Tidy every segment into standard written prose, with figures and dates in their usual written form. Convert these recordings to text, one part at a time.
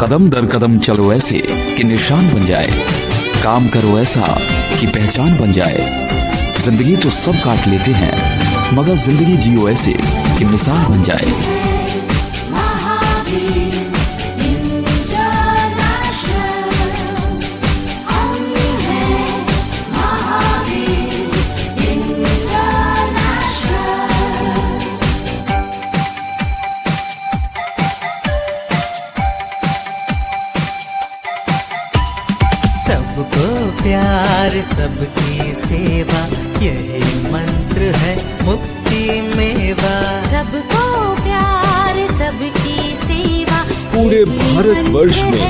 कदम दर कदम चलो ऐसे कि निशान बन जाए, काम करो ऐसा कि पहचान बन जाए। जिंदगी तो सब काट लेते हैं, मगर जिंदगी जियो ऐसे कि मिसाल बन जाए। सबको प्यार सबकी सेवा, यही मंत्र है मुक्ति मेवा। सबको प्यार सबकी सेवा। पूरे भारतवर्ष में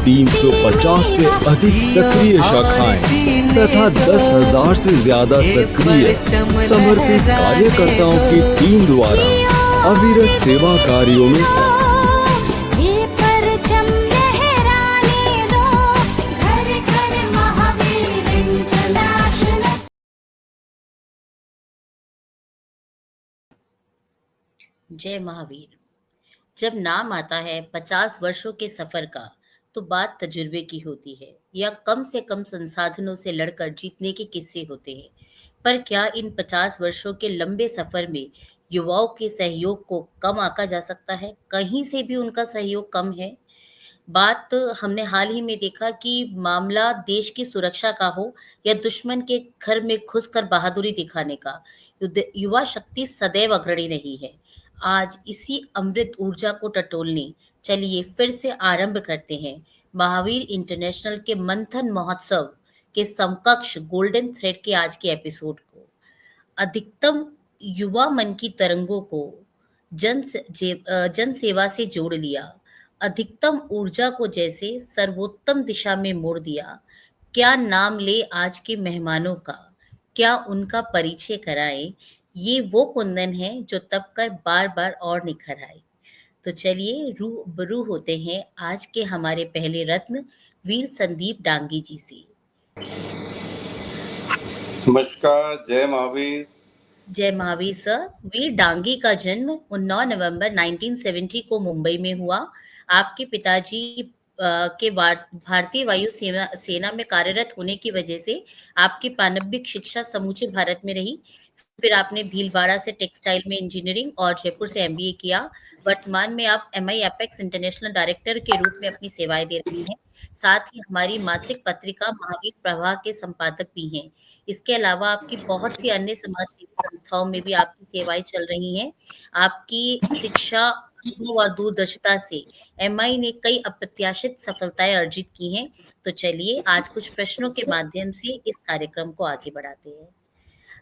350 से अधिक सक्रिय शाखाएं तथा 10,000 से ज्यादा सक्रिय समर्पित कार्यकर्ताओं की टीम द्वारा अविरत सेवा कार्यों में ये परचम लहराने दो, घर घर महावीर इंटरनेशनल। जय महावीर। जब नाम आता है 50 वर्षों के सफर का, तो बात तजुर्बे की होती है या कम से कम संसाधनों से लड़कर जीतने के किस्से होते हैं। पर क्या इन 50 वर्षों के लंबे सफर में युवाओं के सहयोग को कम आंका जा सकता है? कहीं से भी उनका सहयोग कम है? बात हमने हाल ही में देखा कि मामला देश की सुरक्षा का हो या दुश्मन के घर में घुसकर बहादुरी दिखाने का, युवा शक्ति सदैव अग्रणी रही है। आज इसी अमृत ऊर्जा को टटोलने चलिए फिर से आरंभ करते हैं महावीर इंटरनेशनल के मंथन महोत्सव के समकक्ष गोल्डन थ्रेड के आज के एपिसोड को। अधिकतम युवा मन की तरंगों को जन सेवा से जोड़ लिया, अधिकतम ऊर्जा को जैसे सर्वोत्तम दिशा में मोड़ दिया। क्या नाम ले आज के मेहमानों का, क्या उनका परिचय कराएं? ये वो कुंदन है जो तब कर बार बार और निखर आए। तो चलिए रूबरू होते हैं आज के हमारे पहले रत्न वीर संदीप डांगी जी से। नमस्कार, जय महावीर। जय महावीर सर। वीर डांगी का जन्म 9 नवंबर 1970 को मुंबई में हुआ। आपके पिताजी के भारतीय वायु सेना में कार्यरत होने की वजह से आपकी पाणिविक शिक्षा समूचे भारत में रही। फिर आपने भीलवाड़ा से टेक्सटाइल में इंजीनियरिंग और जयपुर से एमबीए किया। वर्तमान में आप एमआई एपेक्स इंटरनेशनल डायरेक्टर के रूप में अपनी सेवाएं दे रही हैं। साथ ही हमारी मासिक पत्रिका महावीर प्रवाह के संपादक भी हैं। इसके अलावा आपकी बहुत सी अन्य समाज सेवी संस्थाओं में भी आपकी सेवाएं चल रही हैं। आपकी शिक्षा और दूरदर्शिता से एमआई ने कई अप्रत्याशित सफलताएं अर्जित की हैं। तो चलिए आज कुछ प्रश्नों के माध्यम से इस कार्यक्रम को आगे बढ़ाते हैं।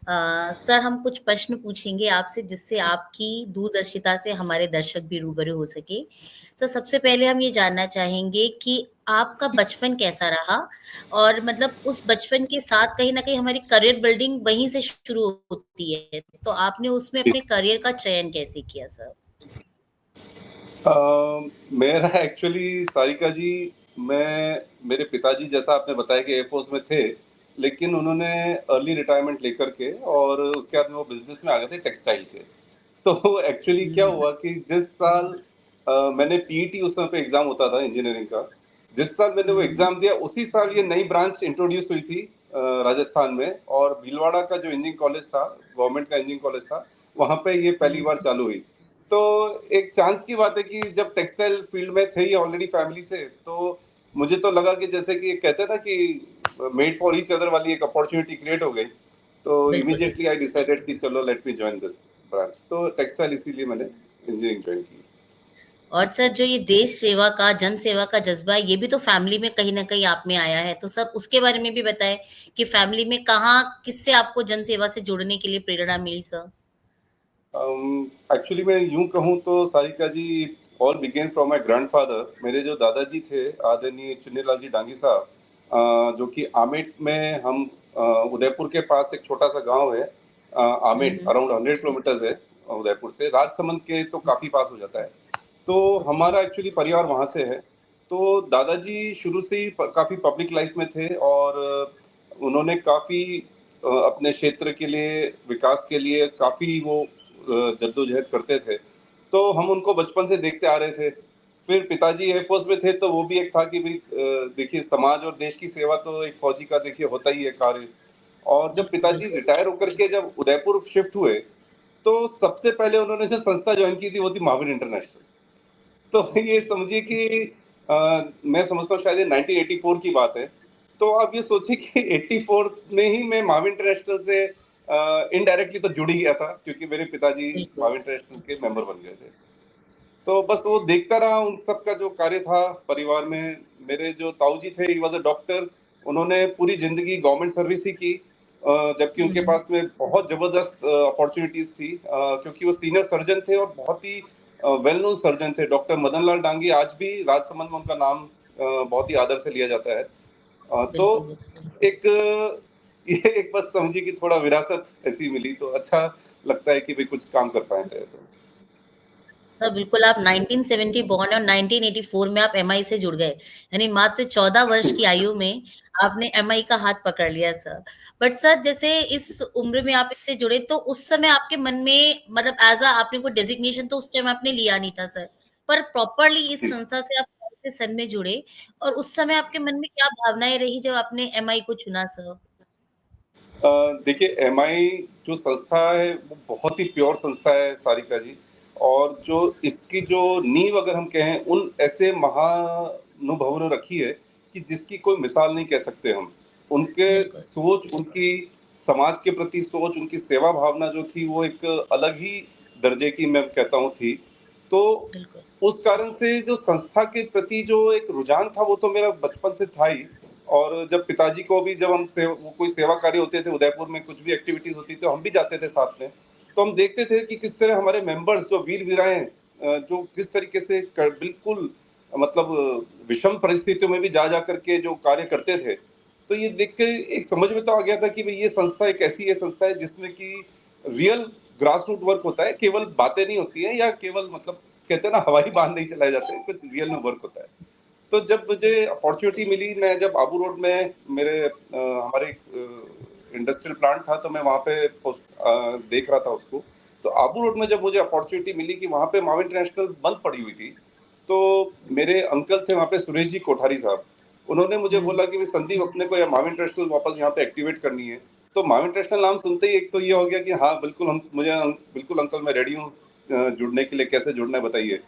सर, हम कुछ प्रश्न पूछेंगे आपसे जिससे आपकी दूरदर्शिता से हमारे दर्शक भी रूबरू हो सके। तो सबसे पहले हम ये जानना चाहेंगे कि आपका बचपन कैसा रहा, और मतलब उस बचपन के साथ कहीं ना कहीं हमारी करियर बिल्डिंग वहीं से शुरू होती है, तो आपने उसमें अपने करियर का चयन कैसे किया सर? मेरा एक्चुअली सारिका जी, मेरे पिताजी जैसा आपने बताया कि एयरफोर्स में थे, लेकिन उन्होंने अर्ली रिटायरमेंट लेकर के और उसके बाद में वो बिजनेस में आ गए थे टेक्सटाइल के। तो एक्चुअली क्या हुआ कि जिस साल मैंने पीईटी उस समय पे एग्जाम होता था इंजीनियरिंग का, जिस साल मैंने वो एग्जाम दिया उसी साल ये नई ब्रांच इंट्रोड्यूस हुई थी राजस्थान में, और भीलवाड़ा का जो इंजीनियरिंग कॉलेज था, गवर्नमेंट का इंजीनियरिंग कॉलेज था, वहाँ पे ये पहली बार चालू हुई। तो एक चांस की बात है कि जब टेक्सटाइल फील्ड में थे ही ऑलरेडी फैमिली से, तो मुझे तो लगा कि जैसे कि कहते हैं ना कि मेड फॉर ईच अदर वाली एक अपॉर्चुनिटी क्रिएट हो गई। तो इमीडिएटली आई डिसाइडेड कि चलो let me join this branch. तो टेक्सटाइल इसीलिए मैंने इंजीनियरिंग ज्वाइन की। और सर, जो ये देश सेवा का, जन सेवा का जज्बा है, ये भी तो फैमिली में कहीं ना कहीं आप में आया है। तो सर उसके बारे में भी बताएं कि फैमिली में कहाँ, किससे आपको जन सेवा से जुड़ने के लिए प्रेरणा मिली सर? एक्चुअली मैं यूं कहूं तो Sarika ji, all began from my grandfather. मेरे जो दादाजी थे आदरणीय चुन्नीलाल जी डांगी साहब, जो कि आमेट में, हम उदयपुर के पास एक छोटा सा गांव है आमेट, अराउंड 100 किलोमीटर है उदयपुर से। राजसमंद के तो काफी पास हो जाता है। तो हमारा एक्चुअली परिवार वहाँ से है। तो दादाजी शुरू से ही काफ़ी पब्लिक लाइफ में थे, और उन्होंने काफ़ी अपने क्षेत्र के लिए, विकास के लिए काफ़ी वो जद्दोजहद करते थे। तो हम उनको बचपन से देखते आ रहे थे। फिर पिताजी एयरफोर्स में थे, तो वो भी एक था कि भाई देखिए समाज और देश की सेवा तो एक फौजी का देखिए होता ही है कार्य। और जब पिताजी रिटायर होकर के जब उदयपुर शिफ्ट हुए, तो सबसे पहले उन्होंने जो संस्था ज्वाइन की थी वो थी महावीर इंटरनेशनल। तो ये समझिए कि मैं समझता हूँ शायद ये 1984 की बात है। तो आप ये सोचिए कि 84 में ही मैं महावीर इंटरनेशनल से इनडायरेक्टली तो जुड़ ही गया था, क्योंकि मेरे पिताजी बिल्कुल। महावीर इंटरनेशनल के मेंबर बन गए थे। तो बस वो देखता रहा उन सबका जो कार्य था परिवार में। मेरे जो ताऊ जी थे, ही वाज़ अ डॉक्टर। उन्होंने पूरी ज़िंदगी गवर्नमेंट सर्विस ही की, जबकि उनके पास में बहुत ज़बरदस्त अपॉर्च्युनिटीज़ थी, क्योंकि वो सीनियर सर्जन थे और बहुत ही वेल नोन सर्जन थे। डॉक्टर मदन लाल डांगी आज भी राजसमंद में उनका नाम बहुत ही आदर से लिया जाता है। तो बिल्कुल, बिल्कुल। एक ये एक बस समझिए कि थोड़ा विरासत ऐसी मिली, तो अच्छा लगता है कि भई कुछ काम कर पाए थे तो। सर बिल्कुल, आप 1970 बॉर्न और 1984 में आप एमआई से जुड़ गए। यानी मात्र 14 वर्ष की आयु में आपने एमआई का हाथ पकड़ लिया सर। बट सर जैसे इस उम्र में आप इससे जुड़े तो उस समय आपके मन में मतलब एज़ अ आपने कोई डेज़िग्नेशन तो उस टाइम आपने लिया नहीं था सर। पर प्रॉपरली इस जी। संस्था से आप कौन से सन में जुड़े और उस समय आपके मन में क्या भावनाएँ रही जब आपने एमआई को चुना सर? देखिए एमआई जो संस्था है वो बहुत ही प्योर संस्था है सारिका जी। और जो इसकी जो नींव अगर हम कहें उन ऐसे महानुभवों ने रखी है कि जिसकी कोई मिसाल नहीं कह सकते हम। उनके बिल्कुल, सोच, उनकी समाज के प्रति सोच, उनकी सेवा भावना जो थी वो एक अलग ही दर्जे की मैं कहता हूँ थी। तो बिल्कुल। उस कारण से जो संस्था के प्रति जो एक रुझान था वो तो मेरा बचपन से था ही। और जब पिताजी को भी जब हम वो कोई सेवा कार्य होते थे उदयपुर में, कुछ भी एक्टिविटीज होती थी तो हम भी जाते थे साथ में। तो हम देखते थे कि किस तरह हमारे मेंबर्स जो वीर वीराएं जो किस तरीके से बिल्कुल मतलब विषम परिस्थितियों में भी जा जा करके जो कार्य करते थे। तो ये देख के एक समझ में तो आ गया था कि भाई ये संस्था एक ऐसी है संस्था है जिसमें कि रियल ग्रास रूट वर्क होता है, केवल बातें नहीं होती है या केवल मतलब कहते हैं ना हवाई बांध नहीं चलाए जाते, कुछ रियल में वर्क होता है। तो जब मुझे अपॉर्चुनिटी मिली, मैं जब आबू रोड में मेरे हमारे इंडस्ट्रियल प्लांट था, तो मैं वहाँ पे देख रहा था उसको। तो आबू रोड में जब मुझे अपॉर्चुनिटी मिली कि वहाँ पे माव इंटरनेशनल बंद पड़ी हुई थी, तो मेरे अंकल थे वहाँ पे सुरेश जी कोठारी साहब। उन्होंने मुझे बोला कि संदीप अपने को माव इंटरनेशनल वापस यहाँ पे एक्टिवेट करनी है। तो माव इंटरनेशनल नाम सुनते ही एक तो ये हो गया कि हाँ बिल्कुल हम बिल्कुल अंकल मैं रेडी हूँ जुड़ने के लिए, कैसे जुड़ना है बताइए।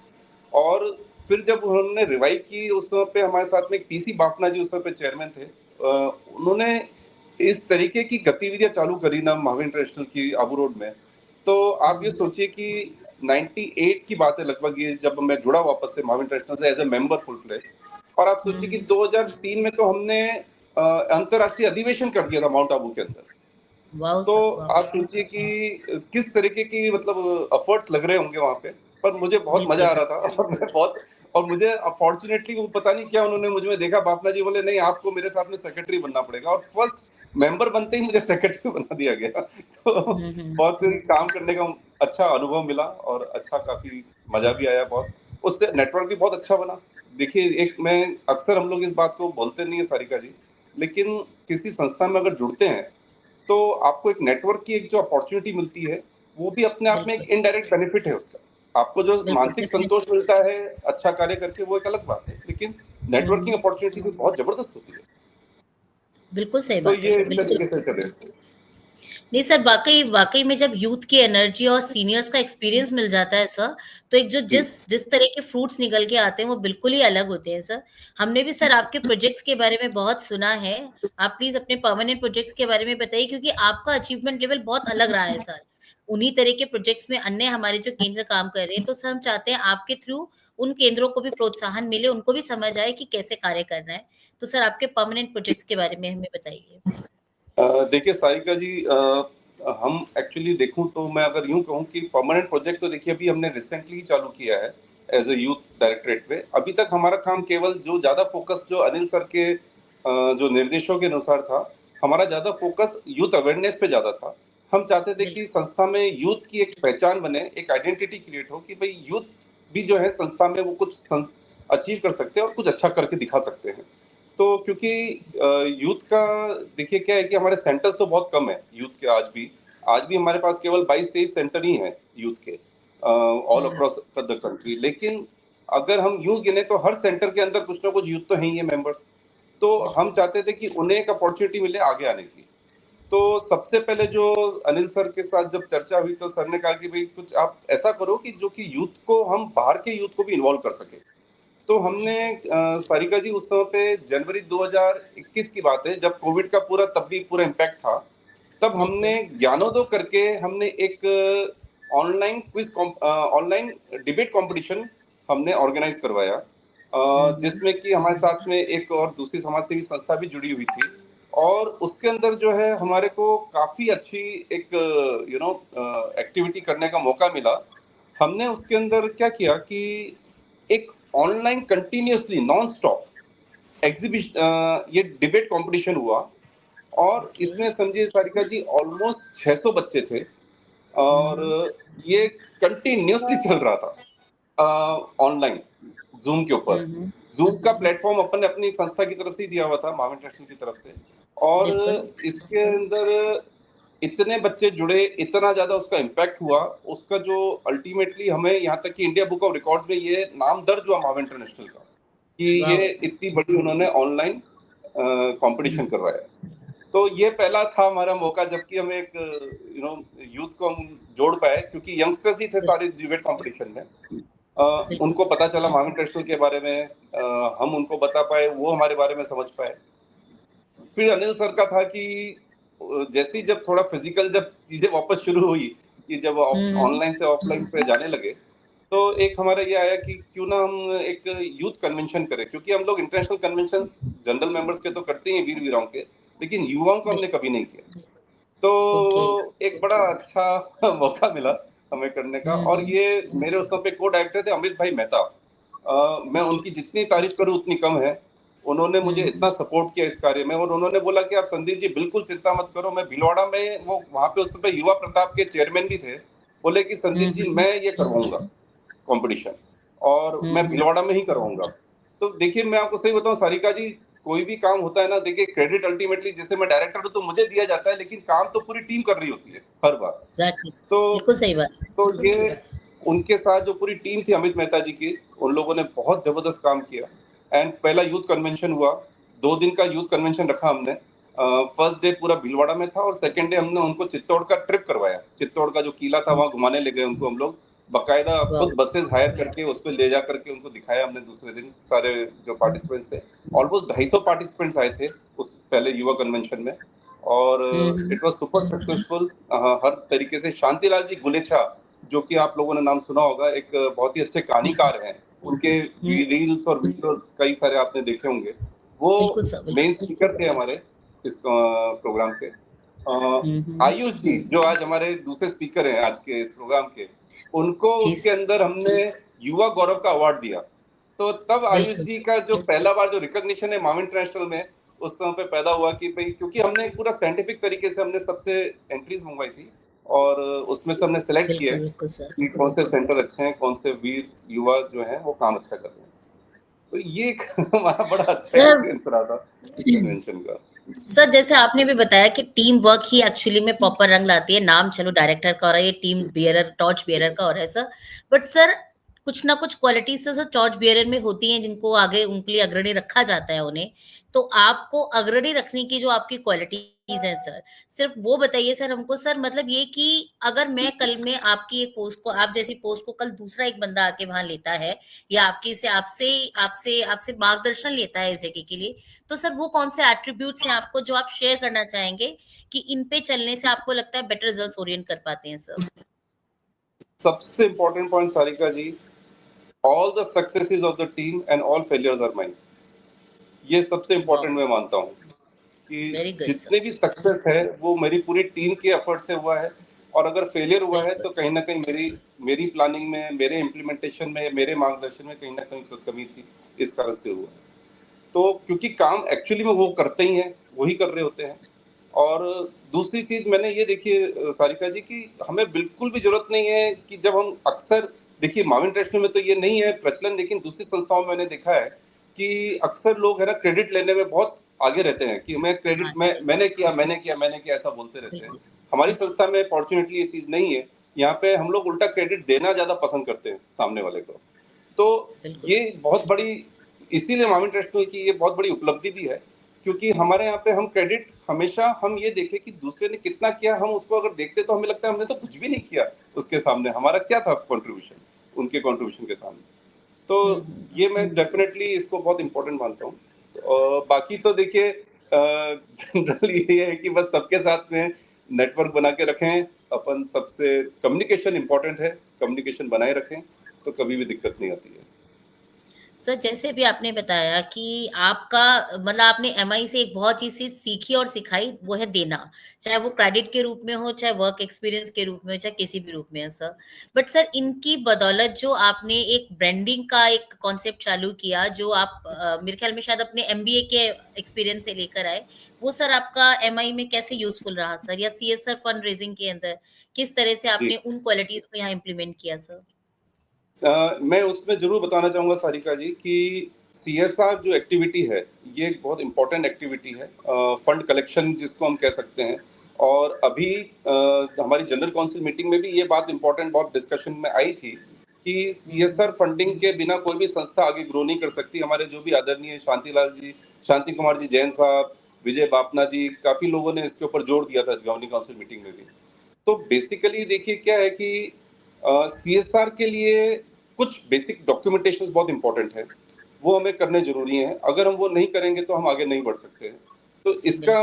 और फिर जब उन्होंने रिवाइव की उस समय पे हमारे साथ में एक पीसी बाफना जी उस समय पे चेयरमैन थे। उन्होंने इस तरीके की गतिविधियां चालू करी ना महावीर इंटरनेशनल की आबू रोड में। तो आप ये सोचिए कि 98 की बात है लगभग, ये जब मैं जुड़ा वापस से महावीर इंटरनेशनल से as a member full fledge. और आप सोचिए कि 2003 में तो हमने अंतरराष्ट्रीय अधिवेशन कर दिया था माउंट आबू के अंदर। वाओ तो सर, वाओ! आप सोचिए कि किस तरीके की मतलब एफर्ट्स लग रहे होंगे वहाँ पे, पर मुझे बहुत मजा बिल्कुल, आ रहा था और मैं बहुत और मुझे अपॉर्चुनेटली वो पता नहीं क्या उन्होंने मुझ में देखा, बापना जी बोले नहीं आपको मेरे साथ में सेक्रेटरी बनना पड़ेगा, और फर्स्ट मेंबर बनते ही मुझे सेक्रेटरी बना दिया गया। तो बहुत ही काम करने का अच्छा अनुभव मिला और अच्छा काफी मजा भी आया बहुत। उससे नेटवर्क भी बहुत अच्छा बना। देखिए एक मैं अक्सर हम लोग इस बात को बोलते नहीं है सारिका जी, लेकिन किसी संस्था में अगर जुड़ते हैं तो आपको एक नेटवर्क की एक जो अपॉर्चुनिटी मिलती है, वो भी अपने आप में एक बिल्कुल, इनडायरेक्ट बेनिफिट है उसका। आपको जो बिल्कुल, मानसिक संतोष डेफ़िनिटली। मिलता है, अच्छा कार्य करके वो एक अलग बात है, लेकिन नेटवर्किंग अपॉर्चुनिटी भी बहुत ज़बरदस्त होती है। बिल्कुल सही तो बात है ये सर, इस बिल्कुल। तरीके से चले। नहीं सर, वाक़ई वाक़ई में जब यूथ की एनर्जी और सीनियर्स का एक्सपीरियंस मिल जाता है सर, तो एक जो जी, जिस जिस तरह के फ्रूट्स निकल के आते हैं, वो बिल्कुल ही अलग होते हैं सर। हमने भी सर आपके प्रोजेक्ट्स के बारे में बहुत सुना है। आप प्लीज़ अपने परमानेंट प्रोजेक्ट्स के बारे में बताइए क्योंकि आपका अचीवमेंट लेवल बहुत अलग रहा है सर। उन्हीं तरह के प्रोजेक्ट्स में अन्य हमारे जो केंद्र काम कर रहे हैं, तो सर हम चाहते हैं आपके थ्रू उन केंद्रों को भी प्रोत्साहन मिले, उनको भी समझ आए कि कैसे कार्य करना है। तो सर आपके परमानेंट प्रोजेक्ट्स के बारे में हमें बताइए। देखिए सारिका जी, हम एक्चुअली देखूँ तो मैं अगर यूँ कहूँ कि परमानेंट प्रोजेक्ट तो देखिए अभी हमने रिसेंटली चालू किया है एज़ अ यूथ डायरेक्टरेट पे। अभी तक हमारा काम केवल जो ज़्यादा फ़ोकस जो अनिल सर के जो निर्देशों के अनुसार था, हमारा ज़्यादा फ़ोकस यूथ अवेयरनेस पे ज़्यादा था। हम चाहते थे कि बिल्कुल, संस्था में यूथ की एक पहचान बने, एक आइडेंटिटी क्रिएट हो कि भई यूथ भी जो है संस्था में वो कुछ अचीव कर सकते हैं और कुछ अच्छा करके दिखा सकते हैं। तो क्योंकि यूथ का देखिए क्या है कि हमारे सेंटर्स तो बहुत कम है यूथ के आज भी। आज भी हमारे पास केवल 22-23 सेंटर ही हैं यूथ के all hmm, across the country. लेकिन अगर हम यूं गिने तो हर सेंटर के अंदर कुछ ना कुछ यूथ तो हैं ही है मेंबर्स। तो हम चाहते थे कि उन्हें एक अपॉर्चुनिटी मिले आगे आने की। तो सबसे पहले जो अनिल सर के साथ जब चर्चा हुई तो सर ने कहा कि भाई कुछ आप ऐसा करो कि जो कि यूथ को, हम बाहर के यूथ को भी इन्वॉल्व कर सके। तो हमने सारिका जी उस समय पे जनवरी 2021 की बात है, जब कोविड का तब भी पूरा इम्पैक्ट था, तब हमने ज्ञानोदय करके हमने एक ऑनलाइन ऑनलाइन डिबेट कंपटीशन हमने ऑर्गेनाइज करवाया, जिसमें कि हमारे साथ में एक और दूसरी समाज सेवी संस्था भी जुड़ी हुई थी। और उसके अंदर जो है हमारे को काफी अच्छी एक एक्टिविटी करने का मौका मिला। हमने उसके अंदर क्या किया कि एक online continuously non stop exhibition, ये डिबेट कंपटीशन हुआ। और इसमें समझिए सारिका जी ऑलमोस्ट 600 बच्चे थे और ये कंटिन्यूअसली चल रहा था ऑनलाइन जूम के ऊपर। जूम का प्लेटफॉर्म अपन ने अपनी संस्था की तरफ से ही दिया हुआ था, माविन ट्रस्ट की तरफ से। और इसके अंदर इतने बच्चे जुड़े, इतना ज्यादा उसका इम्पैक्ट हुआ, उसका जो अल्टीमेटली हमें यहाँ तक कि इंडिया बुक ऑफ रिकॉर्ड्स में ये नाम दर्ज हुआ माविन इंटरनेशनल का कि ये इतनी बड़ी उन्होंने ऑनलाइन कंपटीशन करवाया। तो ये पहला था हमारा मौका जबकि हमें एक यूथ को हम जोड़ पाए, क्योंकि यंगस्टर्स ही थे सारे डिबेट कंपटीशन में। उनको पता चला माविन इंटरनेशनल के बारे में, हम उनको बता पाए, वो हमारे बारे में समझ पाए। फिर अनिल सर का था कि जैसे ही जब थोड़ा फिजिकल जब चीजें वापस शुरू हुई कि जब ऑनलाइन से ऑफलाइन पे जाने लगे, तो एक हमारा ये आया कि क्यों ना हम एक यूथ कन्वेंशन करें, क्योंकि हम लोग इंटरनेशनल कन्वेंशन जनरल मेंबर्स के तो करते ही हैं, वीर वीराओं के, लेकिन युवाओं को हमने कभी नहीं किया। तो एक बड़ा अच्छा मौका मिला हमें करने का। और ये मेरे उस पे को डायरेक्टर थे अमित भाई मेहता। मैं उनकी जितनी तारीफ करूं उतनी कम है। उन्होंने मुझे इतना सपोर्ट किया इस कार्य में, और उन्होंने बोला कि आप संदीप जी बिल्कुल चिंता मत करो। मैं भिलवाड़ा में, वो वहां पे उस पे युवा प्रताप के चेयरमैन भी थे, बोले कि संदीप जी मैं ये करवाऊंगा कंपटीशन, और मैं भिलवाड़ा में ही करवाऊंगा। तो देखिए मैं आपको सही बताऊं सारिका जी, कोई भी काम होता है ना, देखिए क्रेडिट अल्टीमेटली, जैसे मैं डायरेक्टर हूं तो मुझे दिया जाता है, लेकिन काम तो पूरी टीम कर रही होती है हर बार। बिल्कुल सही बात। तो ये उनके साथ जो पूरी टीम थी अमित मेहता जी की, उन लोगों ने बहुत जबरदस्त काम किया। एंड पहला यूथ कन्वेंशन हुआ, 2 दिन का यूथ कन्वेंशन रखा हमने। फर्स्ट डे पूरा भीलवाड़ा में था, और सेकंड डे हमने उनको चित्तौड़ का ट्रिप करवाया। चित्तौड़ का जो किला था वहां घुमाने ले गए उनको हम लोग, बकायदा खुद बसेस हायर करके उस पर ले जा करके उनको दिखाया हमने। दूसरे दिन सारे जो पार्टिसिपेंट्स थे, ऑलमोस्ट 250 पार्टिसिपेंट्स आए थे उस पहले युवा कन्वेंशन में, और इट वाज सुपर सक्सेसफुल हर तरीके से। शांतिलाल जी गुलेछा, जो कि आप लोगों ने नाम सुना होगा, एक बहुत ही अच्छे कहानीकार हैं, उनके रील्स और वीडियोस कई सारे आपने देखे होंगे। वो मेन स्पीकर थे हमारे इस प्रोग्राम के। आयुष जी जो आज हमारे दूसरे स्पीकर हैं आज के इस प्रोग्राम के, उनको उसके अंदर हमने युवा गौरव का अवार्ड दिया। तो तब आयुष जी का जो पहला बार जो रिकॉग्निशन है माविन इंटरनेशनल में उस समय पे पैदा हुआ कि भाई, क्योंकि हमने पूरा साइंटिफिक तरीके से हमने सबसे एंट्रीज मंगवाई थी, और उसमें से हमने सेलेक्ट किया कि कौन से सेंटर अच्छे हैं, कौन से वीर युवा जो हैं वो काम अच्छा कर रहे हैं। तो ये हमारा बड़ा अच्छा एक्सपीरियंस रहा था कन्वेंशन का। सर जैसे आपने भी बताया कि टीम वर्क ही एक्चुअली में प्रॉपर रंग लाती है। नाम चलो डायरेक्टर का हो रहा है, ये टीम बियरर, टॉर्च बियरर का हो रहा है सर, बट सर कुछ ना कुछ क्वालिटीज सर टॉर्च बियरर में होती हैं जिनको आगे उनके लिए अग्रणी रखा जाता है उन्हें। तो आपको अग्रणी रखने की जो आपकी क्वालिटीज हैं सर, सिर्फ वो बताइए सर हमको सर, मतलब ये कि अगर मैं कल में आपकी एक पोस्ट को, आप जैसी पोस्ट को कल दूसरा एक बंदा आके वहां लेता है, या आपकी से आपसे आपसे आपसे मार्गदर्शन लेता है इस जगह के लिए, तो सर वो कौन से एट्रीब्यूट्स हैं आपको जो आप शेयर करना चाहेंगे कि इन पे चलने से आपको लगता है बेटर रिजल्ट्स ओरिएंट कर पाते हैं सर? सबसे important point Sarika ji, all the successes of the team and all failures are mine। ये सबसे इंपॉर्टेंट मैं मानता हूँ कि जितने भी सक्सेस है वो मेरी पूरी टीम के एफर्ट से हुआ है, और अगर फेलियर हुआ है तो कहीं ना कहीं मेरी प्लानिंग में, मेरे इम्प्लीमेंटेशन में, मेरे मार्गदर्शन में कहीं ना कहीं कमी थी, इस कारण से हुआ। तो क्योंकि काम एक्चुअली में वो करते ही हैं, वही कर रहे होते हैं। और दूसरी चीज मैंने ये देखिए सारिका जी कि हमें बिल्कुल भी जरूरत नहीं है कि जब हम अक्सर देखिए माविन इंटरनेशनल में तो ये नहीं है प्रचलन, लेकिन दूसरी संस्थाओं में मैंने देखा है कि अक्सर लोग है ना क्रेडिट लेने में बहुत आगे रहते हैं कि मैं क्रेडिट मैंने किया ऐसा बोलते रहते हैं। हमारी संस्था में फॉर्चुनेटली ये चीज नहीं है। यहाँ पे हम लोग उल्टा क्रेडिट देना ज्यादा पसंद करते हैं सामने वाले को। तो बिल्कुल। ये बहुत बड़ी, इसीलिए माम इंटरनेशनल की ये बहुत बड़ी उपलब्धि भी है, क्योंकि हमारे यहाँ पे हम क्रेडिट हमेशा हम ये देखें कि दूसरे ने कितना किया, हम उसको अगर देखते तो हमें लगता है हमने तो कुछ भी नहीं किया उसके सामने, हमारा क्या था कंट्रीब्यूशन उनके कंट्रीब्यूशन के सामने। तो ये मैं डेफिनेटली इसको बहुत इम्पोर्टेंट मानता हूँ। बाकी तो देखिए जनरल ये है कि बस सबके साथ में नेटवर्क बना के रखें, अपन सबसे कम्युनिकेशन इम्पोर्टेंट है, कम्युनिकेशन बनाए रखें, तो कभी भी दिक्कत नहीं आती है। सर जैसे भी आपने बताया कि आपका मतलब आपने एमआई से एक बहुत चीज़ सीखी और सिखाई, वो है देना। चाहे वो क्रेडिट के रूप में हो, चाहे वर्क एक्सपीरियंस के रूप में हो, चाहे किसी भी रूप में हो सर। बट सर इनकी बदौलत जो आपने एक ब्रांडिंग का एक कॉन्सेप्ट चालू किया, जो आप मेरे ख्याल में शायद अपने एमबीए के एक्सपीरियंस से लेकर आए, वो सर आपका एमआई में कैसे यूज़फुल रहा सर? या सीएसआर फंड रेज़िंग के अंदर किस तरह से जी। आपने उन क्वालिटीज़ को यहाँ इम्प्लीमेंट किया सर? मैं उसमें ज़रूर बताना चाहूँगा सारिका जी कि सीएसआर जो एक्टिविटी है, ये एक बहुत इम्पोर्टेंट एक्टिविटी है। फंड कलेक्शन जिसको हम कह सकते हैं, और अभी हमारी जनरल काउंसिल मीटिंग में भी ये बात इम्पोर्टेंट बहुत डिस्कशन में आई थी कि सीएसआर फंडिंग के बिना कोई भी संस्था आगे ग्रो नहीं कर सकती। हमारे जो भी आदरणीय शांति कुमार जी जैन साहब, विजय बापना जी, काफ़ी लोगों ने इसके ऊपर जोर दिया था गवर्निंग काउंसिल मीटिंग में भी। तो बेसिकली देखिए क्या है कि सीएसआर के लिए कुछ बेसिक डॉक्यूमेंटेशन बहुत इंपॉर्टेंट है, वो हमें करने जरूरी हैं। अगर हम वो नहीं करेंगे तो हम आगे नहीं बढ़ सकते हैं। तो इसका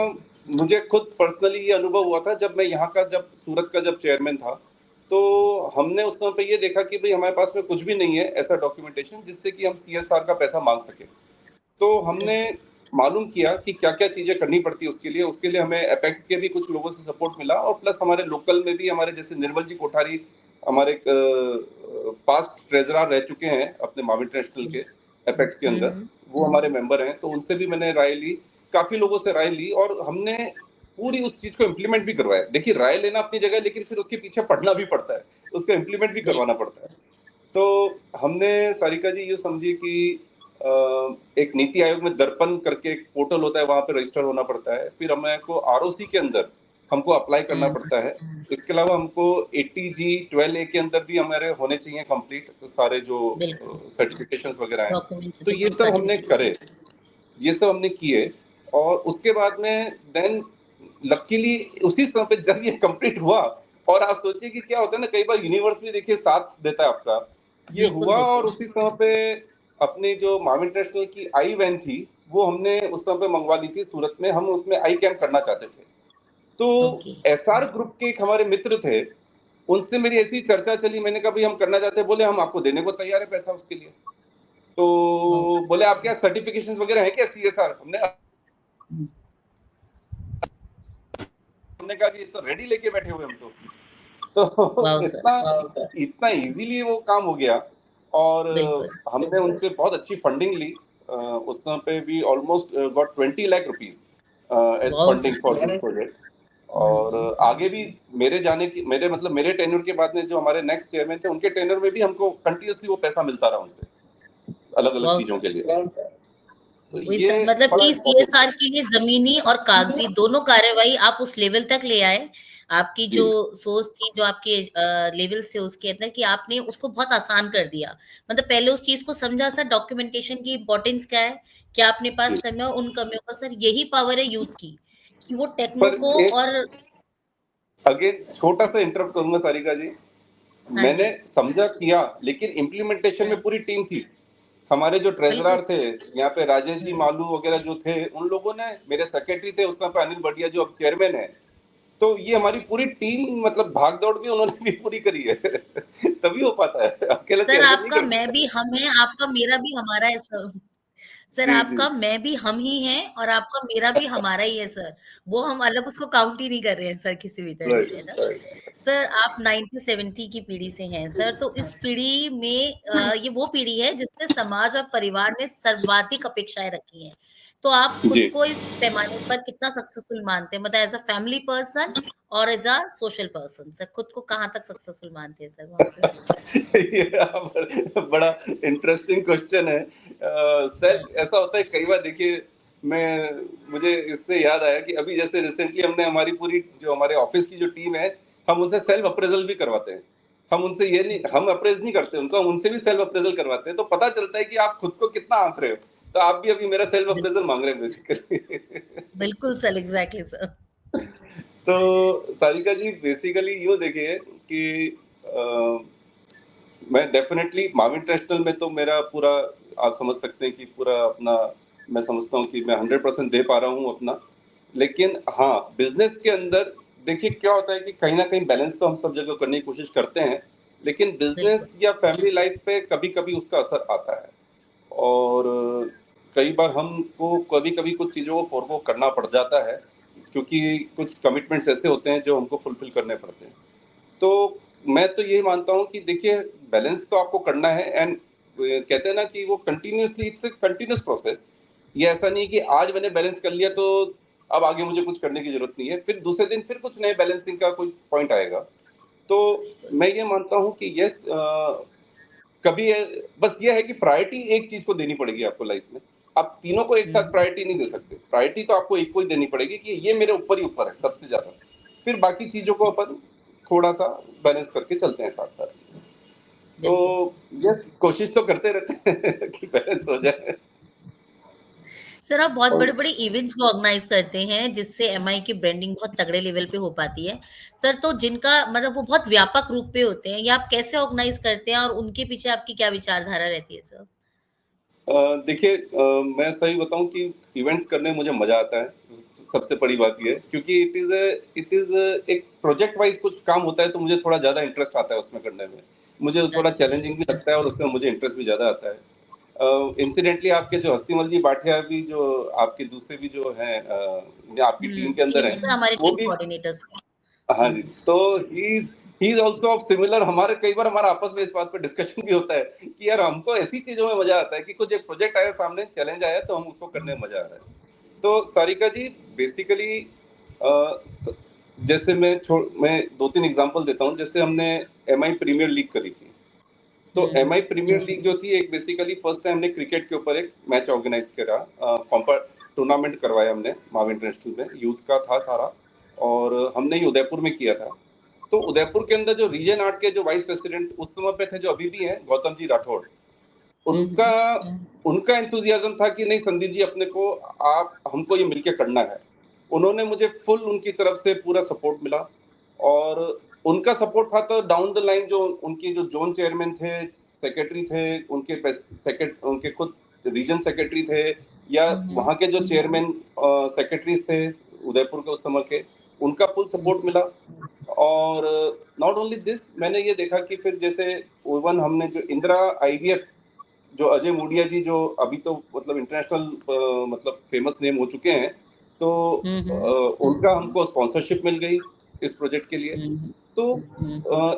मुझे खुद पर्सनली ये अनुभव हुआ था जब मैं यहाँ का जब सूरत का जब चेयरमैन था, तो हमने उस समय पे ये देखा कि भाई हमारे पास में कुछ भी नहीं है ऐसा डॉक्यूमेंटेशन जिससे कि हम सीएसआर का पैसा मांग सके। तो हमने मालूम किया कि क्या-क्या चीज़ें करनी पड़ती है उसके लिए हमें एपेक्स के भी कुछ लोगों से सपोर्ट मिला, और प्लस हमारे लोकल में भी हमारे जैसे निर्मल जी कोठारी हमारे पास्ट ट्रेज़रर रह चुके हैं अपने माम इंटरनेशनल के एपेक्स के अंदर, वो हमारे मेंबर हैं, तो उनसे भी मैंने राय ली, काफ़ी लोगों से राय ली, और हमने पूरी उस चीज़ को इम्प्लीमेंट भी करवाया। देखिए राय लेना अपनी जगह है, लेकिन फिर उसके पीछे पढ़ना भी पड़ता है, उसको इम्प्लीमेंट भी करवाना पड़ता है। तो हमने सारिका जी ये समझिए कि एक नीति आयोग में दर्पण करके एक पोर्टल होता है, वहां पे रजिस्टर होना पड़ता है। फिर हमें को आरओसी के अंदर हमको अप्लाई करना पड़ता है। इसके अलावा हमको 80G 12A के अंदर भी हमारे होने चाहिए कंप्लीट सारे जो सर्टिफिकेशंस वगैरह हैं। डॉक्यूमेंट्स तो ये सब हमने करे, ये सब हमने किए, और उसके बाद में देन लकीली उसी समय पे जब ये कंप्लीट हुआ, और आप सोचिए कि क्या होता है ना, कई बार यूनिवर्स भी देखिए साथ देता है आपका, ये हुआ, और उसी समय पे अपनी जो माम इंटरनेशनल की आई वैन थी, वो हमने उस समय पे मंगवा ली थी सूरत में। हम उसमें आई कैंप करना चाहते थे, तो एसआर ग्रुप के एक हमारे मित्र थे, उनसे मेरी ऐसी चर्चा चली, मैंने कहा भाई हम करना चाहते हैं, बोले हम आपको देने को तैयार है पैसा उसके लिए। तो बोले आप क्या सर्टिफिकेशंस वगैरह है क्या सीएसआर? हमने कहा कि तो रेडी लेके बैठे हुए हम तो इतना इजीली वो काम हो गया, और हमने उनसे बहुत अच्छी फंडिंग ली। उस समय पे भी almost got 20 lakh rupees as funding for this project. और आगे भी मेरे मतलब मेरे टेन्योर के बाद में जो हमारे नेक्स्ट चेयरमैन थे, उनके टेन्योर में भी हमको कंटिन्यूअसली वो पैसा मिलता रहा उनसे अलग-अलग चीजों के लिए। तो ये मतलब कि सीएसआर के लिए जमीनी और कागजी दोनों कार्यवाही आप उस लेवल तक ले आए। आपकी जो सोच थी, जो आपके लेवल से उसके अंदर, कि आपने उसको बहुत आसान कर दिया। मतलब पहले उस चीज को समझा सर, डॉक्यूमेंटेशन की इंपॉर्टेंस क्या है, क्या अपने पास कमियां, उन कमियों का सर यही पावर है यूथ की, कि वो टेक्नो को। और अगेन छोटा सा इंटरप्ट करूंगा सारिका जी, मैंने समझा किया, लेकिन इम्प्लीमेंटेशन में पूरी टीम थी। हमारे जो ट्रेजरर थे यहाँ पे राजेश जी मालू वगैरह जो थे, उन लोगों ने, मेरे सेक्रेटरी थे उस समय पे अनिल बढ़िया जो अब चेयरमैन है, तो ये हमारी पूरी टीम मतलब भाग दौड़ भी उन्होंने भी पूरी करी है तभी हो पाता है, अकेले सर आपका मैं भी हम है, आपका मेरा भी हमारा है सर आपका मैं भी हम ही हैं, और आपका मेरा भी हमारा ही है सर। वो हम अलग उसको काउंट ही नहीं कर रहे हैं सर किसी भी तरह से ना। सर आप 1970 की पीढ़ी से हैं सर, तो इस पीढ़ी में ये वो पीढ़ी है जिसने समाज और परिवार ने सर्वाधिक अपेक्षाएं रखी हैं। तो आप खुद को इस पैमाने पर कितना सक्सेसफुल मानते हैं? मतलब एज अ फैमिली पर्सन और as a social person sir, खुद को कहाँ तक सक्सेसफुल मानते हैं सर वहाँ पे? ये बड़ा इंटरेस्टिंग क्वेश्चन है। सर ऐसा होता है कई बार, देखिए मुझे इससे याद आया कि अभी जैसे रिसेंटली हमने हमारी पूरी जो हमारे ऑफिस की जो टीम है, हम उनसे सेल्फ अप्रेजल भी करवाते हैं। हम उनसे ये नहीं, हम अप्रेज नहीं करते उनको, हम उनसे भी सेल्फ अप्रेजल करवाते हैं, तो पता चलता है कि आप खुद को कितना आंक रहे हो। तो आप भी अभी मेरा सेल्फ अप्रेजल मांग रहे हैं बेसिकली। बिल्कुल सर, एग्जैक्टली सर। तो सारिका जी बेसिकली यो देखिए कि मैं डेफिनेटली माविन इंटरनेशनल में तो मेरा पूरा, आप समझ सकते हैं कि पूरा अपना, मैं समझता हूँ कि मैं 100% दे पा रहा हूँ अपना। लेकिन हाँ, बिजनेस के अंदर देखिए क्या होता है कि कहीं ना कहीं बैलेंस तो हम सब जगह करने की कोशिश करते हैं, लेकिन बिजनेस या फैमिली लाइफ पे कभी कभी उसका असर आता है। और कई बार हमको कभी कभी कुछ चीज़ों को फोरगो करना पड़ जाता है, क्योंकि कुछ कमिटमेंट्स ऐसे होते हैं जो हमको फुलफिल करने पड़ते हैं। तो मैं तो यही मानता हूँ कि देखिए बैलेंस तो आपको करना है, एंड कहते हैं ना कि वो continuously, it's a continuous process. ये ऐसा नहीं कि आज मैंने बैलेंस कर लिया तो अब आगे मुझे कुछ करने की जरूरत नहीं है, फिर दूसरे दिन फिर कुछ नए बैलेंसिंग का कोई पॉइंट आएगा। तो मैं ये मानता हूँ कि यस, कभी बस ये है कि प्रायोरिटी एक चीज को देनी पड़ेगी आपको लाइफ में। आप तीनों को एक साथ प्रायोरिटी नहीं दे सकते, प्रायोरिटी तो आपको एक को ही देनी पड़ेगी कि ये मेरे ऊपर ही ऊपर है सबसे ज्यादा, फिर बाकी चीजों को अपन थोड़ा सा बैलेंस करके चलते हैं साथ साथ। तो यस, कोशिश तो करते रहते हैं कि बैलेंस हो जाए। सर, आप बहुत और बड़े-बड़े इवेंट्स को ऑर्गेनाइज़ करते हैं, जिससे एमआई की ब्रांडिंग बहुत तगड़े लेवल पे हो पाती है। सर, तो जिनका मतलब वो बहुत व्यापक रूप पे होते हैं, ये आप कैसे ऑर्गेनाइज़ करते हैं और उनके पीछे आपकी क्या विचारधारा रहती है सर? देखिए, मैं सही बताऊं कि इवेंट्स करने में मुझे मजा आता है। सबसे बड़ी बात ये है क्योंकि इट इज एक प्रोजेक्ट वाइज कुछ काम होता है, तो मुझे थोड़ा ज्यादा इंटरेस्ट आता है उसमें करने में। मुझे थोड़ा चैलेंजिंग भी लगता है और उसमें मुझे इंटरेस्ट भी ज्यादा आता है। इंसिडेंटली आपके जो हस्तीमल जी बाठिया भी, जो आपके दूसरे भी जो हैं, आपकी टीम के अंदर टीम हैं, सर, हमारे वो टीम भी, कोऑर्डिनेटर्स हैं। हाँ जी, तो he is also of similar. हमारे कई बार हमारा आपस में इस बात पे डिस्कशन भी होता है कि यार हमको ऐसी चीजों में मजा आता है कि कुछ एक प्रोजेक्ट आया सामने, चैलेंज आया, तो हम उसको करने में मजा आ रहा है। तो सारिका जी बेसिकली, जैसे मैं 2-3 एग्जांपल देता हूँ। जैसे हमने एमआई प्रीमियर लीग करी थी, तो एमआई प्रीमियर लीग जो थी, एक बेसिकली फर्स्ट टाइम हमने क्रिकेट के ऊपर एक मैच ऑर्गेनाइज करा, टूर्नामेंट करवाया हमने माविन इंटरनेशनल में, यूथ का था सारा, और हमने ये उदयपुर में किया था। तो उदयपुर के अंदर जो रीजन 8 के जो वाइस प्रेसिडेंट उस समय पे थे, जो अभी भी हैं, गौतम जी राठौड़, उनका उनका एंथुजियाज्म था कि नहीं संदीप जी, अपने को, आप, हमको ये मिलके करना है। उन्होंने मुझे फुल उनकी तरफ से पूरा सपोर्ट मिला, और उनका सपोर्ट था तो डाउन द लाइन जो उनके जो जोन चेयरमैन थे, सेक्रेटरी थे, उनके खुद रीजन सेक्रेटरी थे, या वहाँ के जो चेयरमैन सेक्रेटरीज थे उदयपुर के उस समय के, उनका फुल सपोर्ट मिला। और नॉट ओनली दिस, मैंने ये देखा कि फिर जैसे इवन हमने जो इंदिरा आईवीएफ, जो अजय मूडिया जी, जो अभी तो मतलब इंटरनेशनल मतलब फेमस नेम हो चुके हैं, तो उनका हमको स्पॉन्सरशिप मिल गई इस प्रोजेक्ट के लिए। तो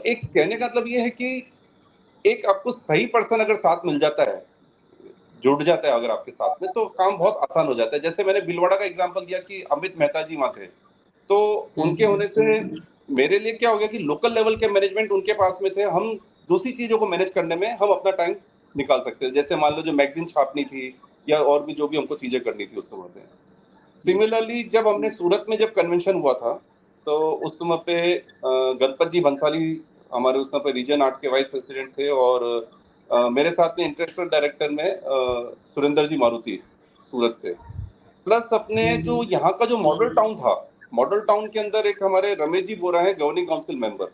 एक कहने का मतलब ये है कि एक आपको सही पर्सन अगर साथ मिल जाता है, जुड़ जाता है अगर आपके साथ में, तो काम बहुत आसान हो जाता है। जैसे मैंने भीलवाड़ा का एग्जांपल दिया कि अमित मेहता जी वहाँ थे, तो उनके होने से मेरे लिए क्या हो गया कि लोकल लेवल के मैनेजमेंट उनके पास में थे, हम दूसरी चीजों को मैनेज करने में हम अपना टाइम निकाल सकते हैं। जैसे मान लो जो मैगजीन छापनी थी, या और भी जो भी हमको चीजें करनी थी उस समय पे। सिमिलरली जब हमने सूरत में जब कन्वेंशन हुआ था, तो उस समय पे गणपत जी भंसाली हमारे उस समय पे रीजन 8 के वाइस प्रेसिडेंट थे, और मेरे साथ में इंटरनेशनल डायरेक्टर में सुरेंद्र जी मारुति सूरत से, प्लस अपने जो यहाँ का जो मॉडल टाउन था, मॉडल टाउन के अंदर एक हमारे रमेश जी बोरा है, गवर्निंग काउंसिल मेंबर।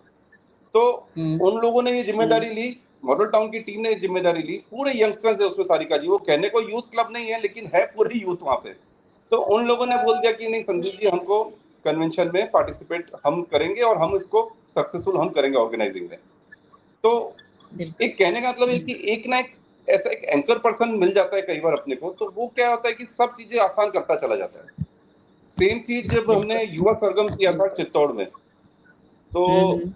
तो उन लोगों ने ये जिम्मेदारी ली, मॉडल टाउन की टीम ने ये जिम्मेदारी ली, पूरे यंगस्टर्स है उसमें सारिका जी, वो कहने को यूथ क्लब नहीं है लेकिन है पूरी यूथ वहाँ पे। तो उन लोगों ने बोल दिया कि नहीं संदीप जी, हमको कन्वेंशन में पार्टिसिपेट हम करेंगे और हम इसको सक्सेसफुल हम करेंगे ऑर्गेनाइजिंग में। तो एक कहने का मतलब है कि एक ना एक ऐसा एक एंकर पर्सन मिल जाता है कई बार अपने को, तो वो क्या होता है कि सब चीजें आसान करता चला जाता है। सेम चीज जब हमने युवा सरगम किया था चित्तौड़ में, तो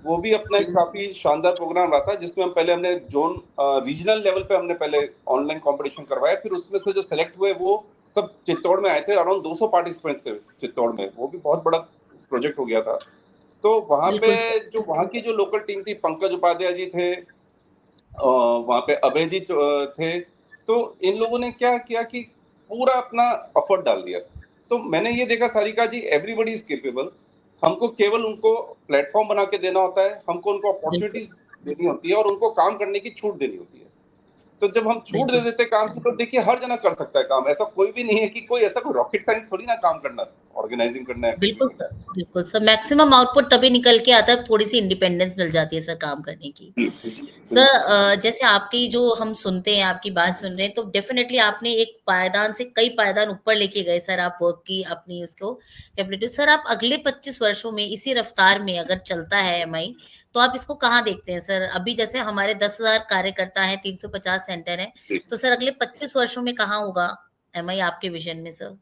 वो भी अपना एक काफी शानदार प्रोग्राम रहा था, जिसमें हम पहले हमने जोन रीजनल लेवल पे हमने पहले ऑनलाइन कंपटीशन करवाया, फिर उसमें से जो सेलेक्ट हुए वो सब चित्तौड़ में आए थे। अराउंड 200 पार्टिसिपेंट्स थे चित्तौड़ में, वो भी बहुत बड़ा प्रोजेक्ट हो गया था। तो वहाँ पे जो वहाँ की जो लोकल टीम थी, पंकज उपाध्याय जी थे, वहाँ पे अभय जी थे, तो इन लोगों ने क्या किया कि पूरा अपना एफर्ट डाल दिया। तो मैंने ये देखा सारिका जी, एवरीबॉडी इज केपेबल, हमको केवल उनको प्लेटफॉर्म बना के देना होता है, हमको उनको अपॉर्चुनिटीज देनी होती है और उनको काम करने की छूट देनी होती है। तो जब हम छूट दे बिल्कुल देते हैं काम की, तो देखिए हर जना कर सकता है काम। ऐसा कोई भी नहीं है कि कोई ऐसा कोई रॉकेट साइंस थोड़ी ना काम करना, ऑर्गेनाइजिंग करना है बिल्कुल एक्टिविटी। सर, बिल्कुल सर, मैक्सिमम आउटपुट तभी निकल के आता है, थोड़ी-सी इंडिपेंडेंस मिल जाती है सर काम करने की। सर जैसे आपकी जो हम सुनते हैं, आपकी बात सुन रहे हैं, तो डेफ़िनेटली आपने एक पायदान से कई पायदान ऊपर लेके गए सर आप वर्क की अपनी उसको कैपेबिलिटी। सर आप अगले 25 वर्षों में इसी रफ्तार में अगर चलता है एमआई, तो आप इसको कहाँ देखते हैं सर? अभी जैसे हमारे 10,000 कार्यकर्ता हैं, 350 सेंटर हैं, तो सर अगले 25 वर्षों में कहाँ होगा एमआई आपके विज़न में सर?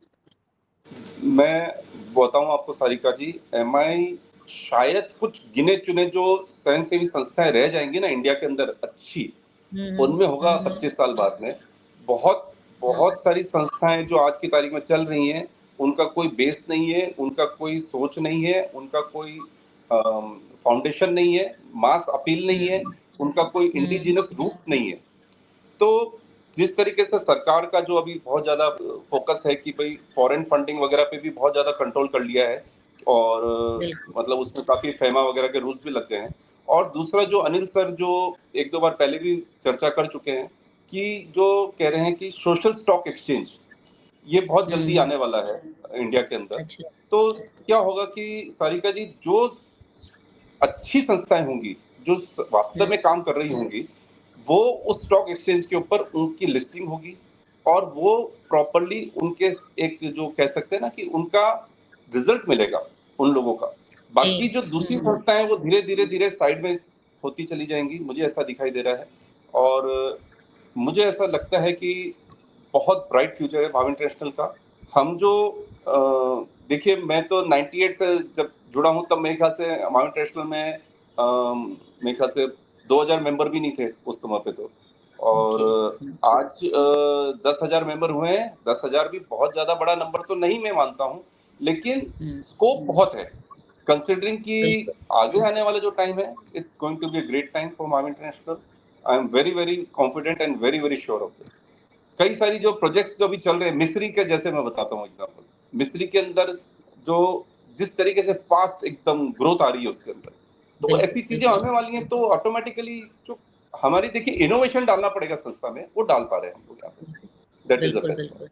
मैं बताऊं आपको सारिका जी, एमआई शायद कुछ गिने-चुने जो स्वयंसेवी संस्थाएं रह जाएंगी ना इंडिया के अंदर अच्छी, हुँ, हुँ। उनमें होगा हुँ, हुँ। 25 साल बाद में। बहुत हुँ, बहुत सारी संस्थाएं जो आज की तारीख में चल रही हैं, उनका कोई बेस नहीं है, उनका कोई सोच नहीं है, उनका कोई फाउंडेशन नहीं है, मास अपील नहीं है, हुँ, उनका कोई हुँ। इंडिजिनस रूट नहीं है। तो जिस तरीके से सरकार का जो अभी बहुत ज़्यादा फ़ोकस है कि भई फॉरेन फंडिंग वगैरह पे भी बहुत ज़्यादा कंट्रोल कर लिया है और बिल्कुल। मतलब उसमें काफ़ी फेमा वगैरह के रूल्स भी लग गए हैं। और दूसरा जो अनिल सर जो 1-2 बार पहले भी चर्चा कर चुके हैं कि जो कह रहे हैं कि सोशल स्टॉक एक्सचेंज, ये बहुत जल्दी हुँ, आने वाला है इंडिया के अंदर। अच्छा। तो क्या होगा कि सारिका जी, जो अच्छी संस्थाएँ होंगी, जो वास्तव हुँ, में काम कर रही होंगी, वो उस स्टॉक एक्सचेंज के ऊपर उनकी लिस्टिंग होगी और वो प्रॉपर्ली उनके एक जो कह सकते हैं ना कि उनका रिजल्ट मिलेगा उन लोगों का। जी। बाकी जो दूसरी हुँ, संस्थाएँ वो धीरे-धीरे साइड में होती चली जाएँगी, मुझे ऐसा दिखाई दे रहा है। और मुझे ऐसा लगता है कि बहुत ब्राइट फ्यूचर है भाव इंटरनेशनल का। हम जो देखिए मैं तो 98 से जब जुड़ा हूँ तब मेरे ख्याल से भाव इंटरनेशनल में मेरे ख्याल से 2000 मेंबर भी नहीं थे उस समय पे तो। और ओके। हुँ, आज 10,000 मेंबर हुए हैं। 10,000 भी बहुत ज़्यादा बड़ा नंबर तो नहीं मैं मानता हूँ, लेकिन हुँ, स्कोप बहुत है। कंसिडरिंग कि बिल्कुल, आगे आने वाला जो टाइम है, it's going to be a great time for Bhav international. I am very, very confident and very, very sure of this. कई सारी जो प्रोजेक्ट्स जो अभी चल रहे हैं, मिस्री के जैसे मैं बताता हूँ एग्जांपल। मिस्री के अंदर जो जिस तरीके से फास्ट एकदम ग्रोथ आ रही है उसके अंदर, तो बिल्कुल, ऐसी चीजें बिल्कुल। आने वाली हैं तो ऑटोमेटिकली जो हमारी देखिए इनोवेशन डालना पड़ेगा संस्था में, वो डाल पा रहे हैं हम लोग यहाँ पे। दैट इज द बिल्कुल, बेस्ट बिल्कुल।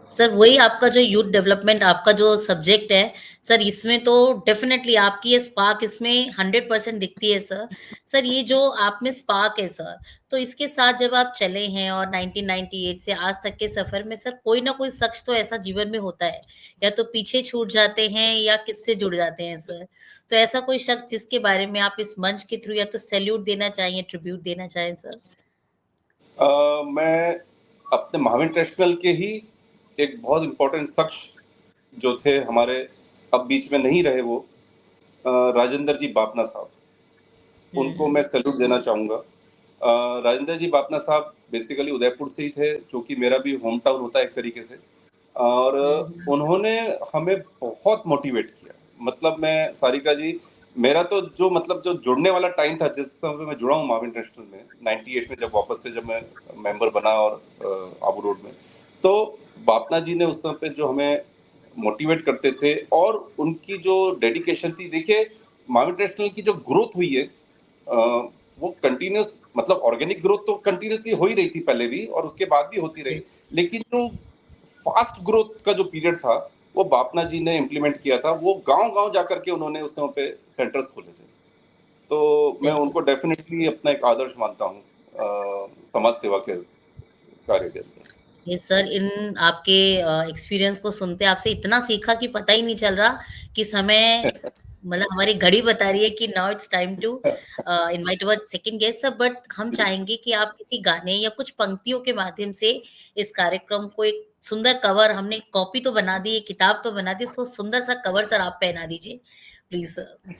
सर वही आपका जो यूथ डेवलपमेंट आपका जो सब्जेक्ट है, सर इसमें तो डेफ़िनेटली आपकी ये स्पार्क इसमें 100% दिखती है सर। सर ये जो आप में स्पार्क है सर, तो इसके साथ जब आप चले हैं और 1998 से आज तक के सफ़र में सर कोई ना कोई शख्स तो ऐसा जीवन में होता है, या तो पीछे छूट जाते हैं या किससे जुड़ जाते हैं सर। तो ऐसा कोई शख्स जिसके बारे में आप इस मंच के थ्रू या तो सैल्यूट देना चाहें, ट्रिब्यूट देना चाहें सर? मैं अपने महाविन इंटरनेशनल के ही एक बहुत इम्पोर्टेंट शख्स जो थे हमारे, अब बीच में नहीं रहे वो, राजेंद्र जी बापना साहब, हुँ, उनको मैं हुँ। सैल्यूट देना चाहूँगा। राजेंद्र जी बापना साहब बेसिकली उदयपुर से ही थे, जो कि मेरा भी होम टाउन होता है एक तरीके से। और हुँ, हुँ। उन्होंने हमें बहुत मोटिवेट किया। मतलब मैं सारिका जी, मेरा तो जो मतलब जो जुड़ने वाला टाइम था, जिस समय पे मैं जुड़ा हूँ माविन इंटरनेशनल में, 98 में जब वापस से जब मैं मेंबर बना और आबू रोड में, तो बापना जी ने उस समय पे जो हमें मोटिवेट करते थे और उनकी जो डेडिकेशन थी, देखिए माविन इंटरनेशनल की जो ग्रोथ हुई है, वो कंटिन्यूअस मतलब ऑर्गेनिक ग्रोथ तो कंटिन्यूअसली हो ही रही थी पहले भी और उसके बाद भी होती रही। लेकिन जो फास्ट ग्रोथ का जो पीरियड था, वो बापना जी ने इम्प्लीमेंट किया था। वो गाँव-गाँव जाकर के उन्होंने उस समय पे सेंटर्स खोले थे। तो मैं बिल्कुल। उनको डेफ़िनेटली अपना एक आदर्श मानता हूँ समाज सेवा के कार्य के अंदर। ये सर इन आपके एक्सपीरियंस को सुनते आपसे इतना सीखा कि पता ही नहीं चल रहा कि समय मतलब हमारी घड़ी बता रही है कि now it's time to invite our second guest sir, but हम चाहेंगे कि आप किसी गाने या कुछ पंक्तियों के माध्यम से इस कार्यक्रम को एक सुंदर कवर, हमने कॉपी तो बना दी, किताब तो बना दी, इसको सुंदर सा कवर सर आप पहना दीजिए प्लीज सर।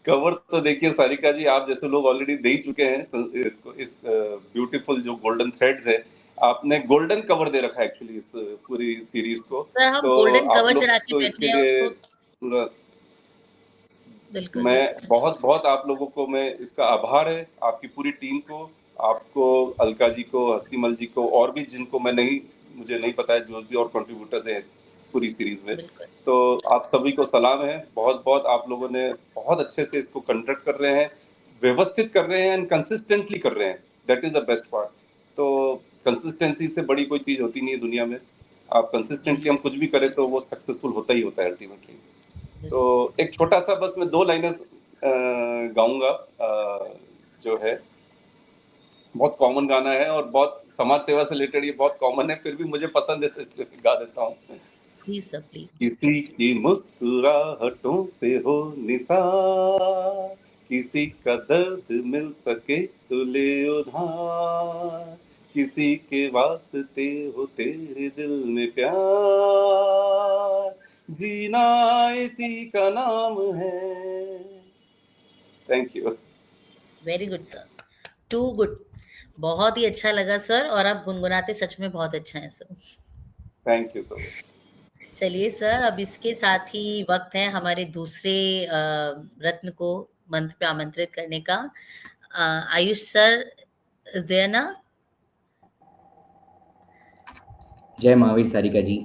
कवर तो देखिए सारिका जी, आप जैसे लोग ऑलरेडी दे ही चुके हैं इसको, इस ब्यूटीफुल जो गोल्डन थ्रेड्स है, आपने गोल्डन कवर दे रखा है एक्चुअली इस पूरी सीरीज को। सर हम तो गोल्डन आप कवर लोग चढ़ा के तो बैठे इसके हैं लिए उसको। पूरा, बिल्कुल मैं बिल्कुल। बहुत-बहुत आप लोगों को मैं इसका आभार है, आपकी पूरी टीम को, आपको, अलका जी को, हस्तीमल जी को और भी जिनको मैं नहीं, मुझे नहीं पता है जो भी और कंट्रीब्यूटर्स हैं इस पूरी सीरीज़ में। बिल्कुल तो आप सभी को सलाम है। बहुत-बहुत आप लोगों ने बहुत अच्छे से इसको कंडक्ट कर रहे हैं। व्यवस्थित कर रहे हैं एंड कंसिस्टेंटली कर रहे हैं, that is the best part. तो कंसिस्टेंसी से बड़ी कोई चीज होती नहीं है दुनिया में। आप कंसिस्टेंटली हम कुछ भी करें तो वो सक्सेसफुल होता ही होता है अल्टीमेटली। तो एक छोटा सा बस मैं 2 लाइनें गाऊंगा, जो है बहुत कॉमन गाना है और बहुत समाज सेवा से रिलेटेड, ये बहुत कॉमन है, फिर भी मुझे पसंद है तो इसलिए गा देता हूँ। Please sir please. किसी की मुस्कुराहटों पे हो निसार, किसी का दर्द मिल सके तो ले उधार, किसी के वास्ते हो तेरे दिल में प्यार, जीना इसी का नाम है। Thank you. Very good sir, too good, बहुत ही अच्छा लगा सर, और आप गुनगुनाते सच में बहुत अच्छा है sir. Thank you so much. चलिए सर, अब इसके साथ ही वक्त है हमारे दूसरे रत्न को मंच पे आमंत्रित करने का। आयुष सर, ज़ैना। जय महावीर सारिका जी।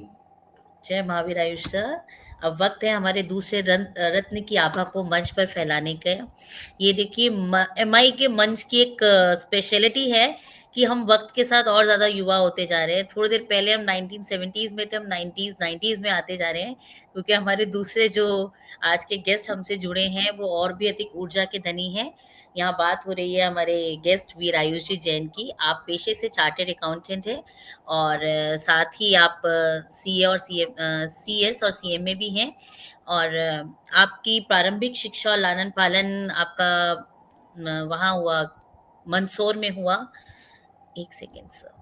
जय महावीर आयुष सर। अब वक्त है हमारे दूसरे रत्न की आभा को मंच पर फैलाने का। ये देखिए, एमआई के मंच की एक स्पेशलिटी है कि हम वक्त के साथ और ज्यादा युवा होते जा रहे हैं। थोड़ी देर पहले हम 1970s में थे, हम 90s में आते जा रहे हैं, क्योंकि हमारे दूसरे जो आज के गेस्ट हमसे जुड़े हैं वो और भी अधिक ऊर्जा के धनी हैं। यहाँ बात हो रही है हमारे गेस्ट वीर आयुष जी जैन की। आप पेशे से चार्टर्ड अकाउंटेंट हैं और साथ ही आप सीए और सीएस और सीएमए भी हैं, और आपकी प्रारंभिक शिक्षा और लालन पालन आपका वहाँ हुआ, मंदसौर में हुआ। एक सेकेंड सर।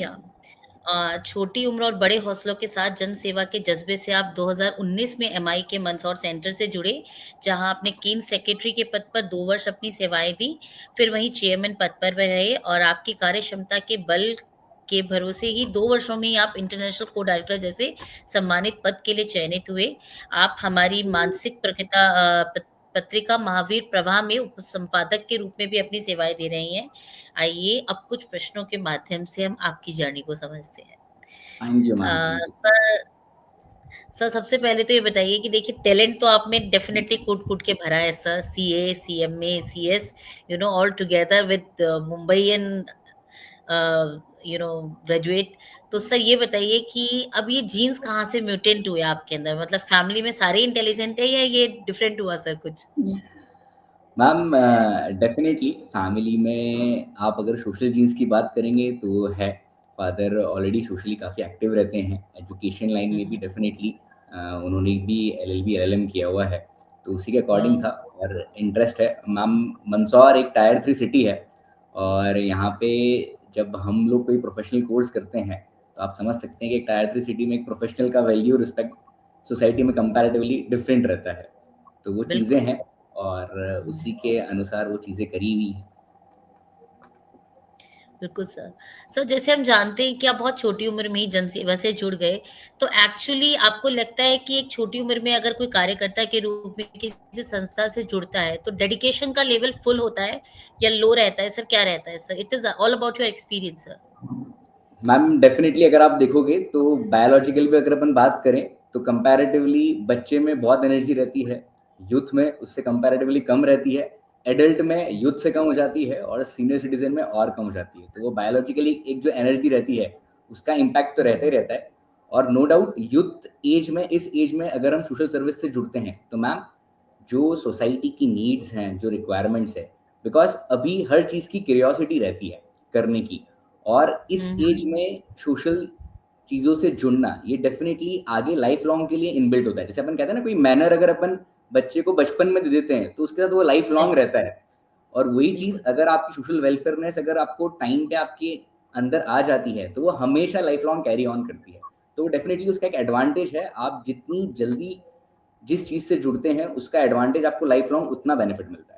या छोटी उम्र और बड़े हौसलों के साथ जन सेवा के जज्बे से आप 2019 में एमआई के मंदसौर सेंटर से जुड़े, जहां आपने कीन सेक्रेटरी के पद पर 2 वर्ष अपनी सेवाएं दी, फिर वहीं चेयरमैन पद पर रहे, और आपकी कार्य क्षमता के बल के भरोसे ही 2 वर्षों में ही आप इंटरनेशनल को डायरेक्टर जैसे सम्मानित पद के लिए चयनित हुए। आप हमारी मानसिक पत्रिका महावीर प्रवाह में उप संपादक के रूप में भी अपनी सेवाएं दे रही हैं। आइए अब कुछ प्रश्नों के माध्यम से हम आपकी जर्नी को समझते हैं। सर सबसे पहले तो ये बताइए कि देखिए, टैलेंट तो आप में डेफिनेटली कूट के भरा है sir. CA, CMA, CS, all together with मुंबईयन ग्रेजुएट। तो सर ये बताइए कि अब ये जीन्स कहाँ से म्यूटेंट हुए आपके अंदर? मतलब फैमिली में सारे इंटेलिजेंट है या ये डिफरेंट हुआ सर कुछ? मैम डेफिनेटली फैमिली में आप अगर सोशल जीन्स की बात करेंगे तो है, फादर ऑलरेडी सोशली काफ़ी एक्टिव रहते हैं। एजुकेशन लाइन में भी डेफिनेटली उन्होंने भी एलएलबी एलएलएम किया हुआ है, तो उसी के अकॉर्डिंग था और इंटरेस्ट है। मैम मंदसौर एक टायर 3 सिटी है, और यहाँ पे जब हम लोग कोई प्रोफेशनल कोर्स करते हैं तो आप समझ सकते हैं कि एक टायर 3 सिटी में एक प्रोफेशनल का वैल्यू रिस्पेक्ट सोसाइटी में कंपैरेटिवली डिफरेंट रहता है। तो वो चीज़ें हैं और उसी के अनुसार वो चीज़ें करी हुई हैं। बिल्कुल सर। सर जैसे हम जानते हैं कि आप बहुत छोटी उम्र में ही जनसेवा से जुड़ गए, तो एक्चुअली आपको लगता है कि एक छोटी उम्र में अगर कोई कार्यकर्ता के रूप में किसी संस्था से जुड़ता है तो डेडिकेशन का लेवल फुल होता है या लो रहता है सर? क्या रहता है sir? It is all about your experience sir. Ma'am definitely अगर आप देखोगे तो बायोलॉजिकल भी अगर अपन बात करें तो कंपैरेटिवली बच्चे में बहुत एनर्जी रहती है, यूथ में उससे कंपैरेटिवली कम रहती है, एडल्ट में यूथ से कम हो जाती है और सीनियर सिटीजन में और कम हो जाती है। तो वो बायोलॉजिकली एक जो एनर्जी रहती है उसका इम्पैक्ट तो रहता ही रहता है। और नो डाउट यूथ एज में, इस एज में अगर हम सोशल सर्विस से जुड़ते हैं तो मैम जो सोसाइटी की नीड्स हैं, जो रिक्वायरमेंट्स है, बिकॉज अभी हर चीज़ की क्यूरियोसिटी रहती है करने की, और इस एज में सोशल चीज़ों से जुड़ना ये डेफिनेटली आगे लाइफ लॉन्ग के लिए इनबिल्ट होता है। जैसे अपन कहते हैं ना, कोई मैनर अगर अपन बच्चे को बचपन में दे देते हैं तो उसके साथ वो लाइफ लॉन्ग रहता है। और वही चीज़ अगर आपकी सोशल वेलफेयरनेस अगर आपको टाइम पे आपके अंदर आ जाती है तो वो हमेशा लाइफ लॉन्ग कैरी ऑन करती है। तो डेफिनेटली उसका एक एडवांटेज है, आप जितनी जल्दी जिस चीज़ से जुड़ते हैं उसका एडवांटेज आपको लाइफ लॉन्ग उतना बेनिफिट मिलता है।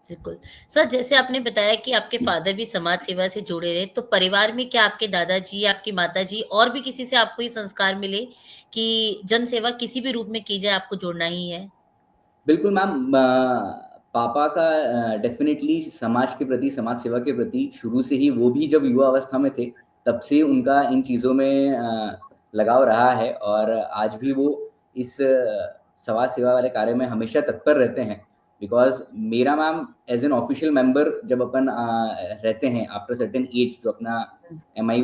बिल्कुल सर। जैसे आपने बताया कि आपके फादर भी समाज सेवा से जुड़े रहे, तो परिवार में क्या आपके दादाजी, आपकी माताजी और भी किसी से आपको ये संस्कार मिले कि जन सेवा किसी भी रूप में की जाए, आपको जुड़ना ही है? बिल्कुल मैम, पापा का डेफिनेटली समाज के प्रति, समाज सेवा के प्रति शुरू से ही, वो भी जब युवा अवस्था में थे तब से उनका इन चीज़ों में लगाव रहा है, और आज भी वो इस समाज सेवा वाले कार्य में हमेशा तत्पर रहते हैं। बिकॉज मेरा ma'am as an official member जब अपन रहते हैं आफ्टर सर्टेन एज, जो अपना MI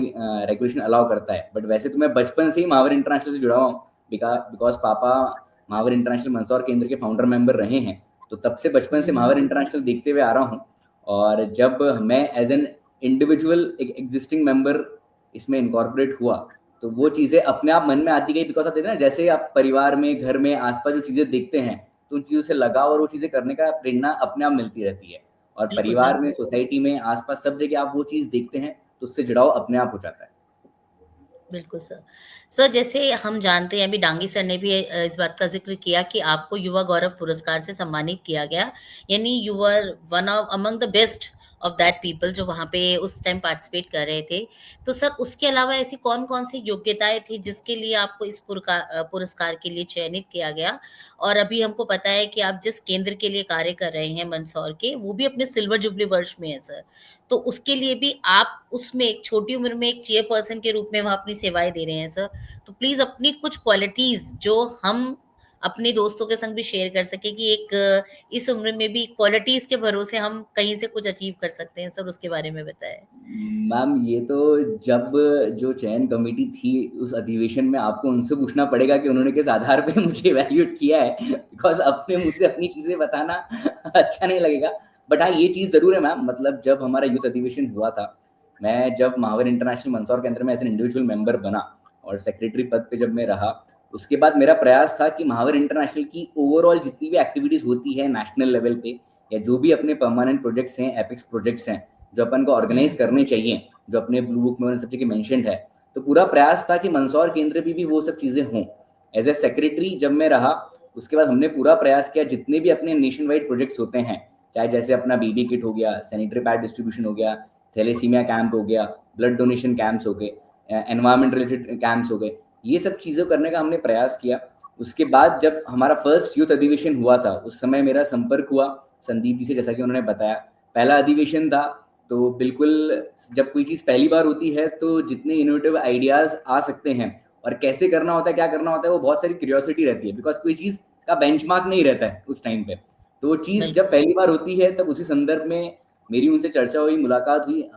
रेगुलेशन अलाउ करता है, बट वैसे तो मैं बचपन से ही महावर इंटरनेशनल से जुड़ा हुआ हूँ, बिकॉज पापा महावर इंटरनेशनल मंदसौर केंद्र के फाउंडर मेंबर रहे हैं, तो तब से बचपन से महावर इंटरनेशनल देखते हुए आ रहा हूँ। और जब मैं एज एन इंडिविजुअल एक एग्जिस्टिंग मेंबर इसमें इनकॉर्पोरेट हुआ, तो वो चीज़ें अपने आप मन में आती गई। बिकॉज आप देखते हैं ना, जैसे आप परिवार में, घर में, आसपास जो चीज़ें देखते हैं, तो उन चीज़ों से लगाव और वो चीज़ें करने का प्रेरणा अपने आप मिलती रहती है। और बिल्कुल, परिवार में, बिल्कुल। सोसाइटी में, आसपास सब जगह आप वो चीज़ देखते हैं, तो उससे जुड़ाव अपने आप हो जाता है। बिल्कुल सर। सर, जैसे हम जानते हैं, अभी डांगी सर ने भी इस बात का ज़िक्र किया कि आपको युवा गौरव पुरस्कार से सम्मानित किया गया, यानी you were one of among the best of that people जो वहाँ पे उस टाइम पार्टिसिपेट कर रहे थे। तो सर, उसके अलावा ऐसी कौन-कौन सी योग्यताएँ थी जिसके लिए आपको इस पुरस्कार के लिए चयनित किया गया? और अभी हमको पता है कि आप जिस केंद्र के लिए कार्य कर रहे हैं मंदसौर के, वो भी अपने सिल्वर जुबली वर्ष में है सर। तो उसके लिए भी आप उसमें एक छोटी उम्र में एक चेयरपर्सन के रूप में वहाँ अपनी सेवाएँ दे रहे हैं सर। तो प्लीज़ अपनी कुछ क्वालिटीज़ जो हम अपने दोस्तों के संग भी शेयर कर सकें कि एक इस उम्र में भी क्वालिटीज़ के भरोसे हम कहीं से कुछ अचीव कर सकते हैं सर, उसके बारे में बताएँ? मैम, ये तो जब जो चयन कमेटी थी उस अधिवेशन में, आपको उनसे पूछना पड़ेगा कि उन्होंने किस आधार पे मुझे इवैल्यूएट किया है। बिकॉज अपने मुँह से अपनी चीज़ें बताना अच्छा नहीं लगेगा। बट हाँ, ये चीज़ ज़रूर है मैम, मतलब जब हमारा यूथ अधिवेशन हुआ था, मैं जब महावर इंटरनेशनल मंदसौर के अंदर में एज एन इंडिविजुअल मेंबर बना और सेक्रेटरी पद पे जब मैं रहा, उसके बाद मेरा प्रयास था कि महावर इंटरनेशनल की ओवरऑल जितनी भी एक्टिविटीज़ होती है नेशनल लेवल पे, या जो भी अपने परमानेंट प्रोजेक्ट्स हैं, एपिक्स प्रोजेक्ट्स हैं, जो अपन को ऑर्गेनाइज करने चाहिए, जो अपने ब्लू बुक में उन सब चीज़ें मेंशन्ड है, तो पूरा प्रयास था कि मंदसौर केंद्र पे भी वो सब चीज़ें हों। एज ए सेक्रेटरी जब मैं रहा, उसके बाद हमने पूरा प्रयास किया जितने भी अपने नेशन वाइड प्रोजेक्ट्स होते हैं, चाहे जैसे अपना BB किट हो गया, सैनिटरी पैड डिस्ट्रीब्यूशन हो गया, थैलेसीमिया कैंप हो गया, ब्लड डोनेशन कैंप्स हो गए, एनवायरमेंट रिलेटेड कैंप्स हो गए, ये सब चीज़ों करने का हमने प्रयास किया। उसके बाद जब हमारा फर्स्ट यूथ अधिवेशन हुआ था, उस समय मेरा संपर्क हुआ संदीप जी से, जैसा कि उन्होंने बताया। पहला अधिवेशन था, तो बिल्कुल जब कोई चीज़ पहली बार होती है, तो जितने इनोवेटिव आइडियाज़ आ सकते हैं और कैसे करना होता है, क्या करना होता है, वो बहुत सारी क्यूरियोसिटी रहती है। बिकॉज कोई चीज़ का बेंचमार्क नहीं रहता है उस टाइम पे। तो वो चीज़ जब पहली बार होती है, तब उसी संदर्भ में मेरी उनसे चर्चा हुई, मुलाकात हुई।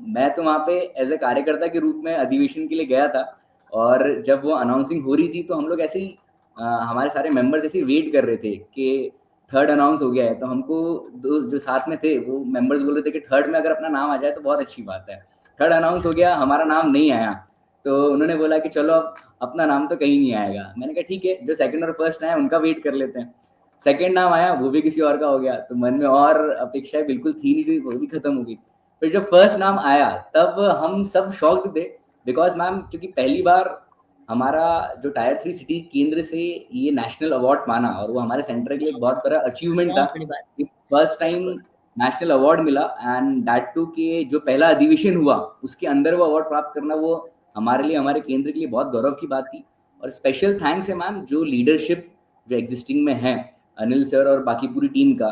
मैं तो वहाँ पे एज ए कार्यकर्ता के रूप में अधिवेशन के लिए गया था, और जब वो अनाउंसिंग हो रही थी, तो हम लोग ऐसे ही हमारे सारे मेंबर्स ऐसे ही वेट कर रहे थे कि थर्ड अनाउंस हो गया है। तो हमको जो साथ में थे वो मेंबर्स बोल रहे थे कि थर्ड में अगर अपना नाम आ जाए तो बहुत अच्छी बात है। थर्ड अनाउंस हो गया, हमारा नाम नहीं आया, तो उन्होंने बोला कि चलो अब अपना नाम तो कहीं नहीं आएगा। मैंने कहा ठीक है, जो सेकंड और फर्स्ट आया उनका वेट कर लेते हैं। सेकंड नाम आया, वो भी किसी और का हो गया, तो मन में और अपेक्षाएं बिल्कुल थी नहीं, वो भी खत्म हो गई। फिर जब फर्स्ट नाम आया, तब हम सब शॉक्ड थे। बिकॉज मैम, क्योंकि पहली बार हमारा जो टायर 3 सिटी केंद्र से ये नेशनल अवार्ड माना, और वो हमारे सेंटर के लिए एक बहुत बड़ा अचीवमेंट था। बहुत बड़ी बात। फर्स्ट टाइम नेशनल अवार्ड मिला, एंड दैट टू के जो पहला अधिवेशन हुआ उसके अंदर वो अवार्ड प्राप्त करना, वो हमारे लिए, हमारे केंद्र के लिए बहुत गौरव की बात थी। और स्पेशल थैंक्स है मैम, जो लीडरशिप जो एग्जिस्टिंग में है, अनिल सर और बाकी पूरी टीम का,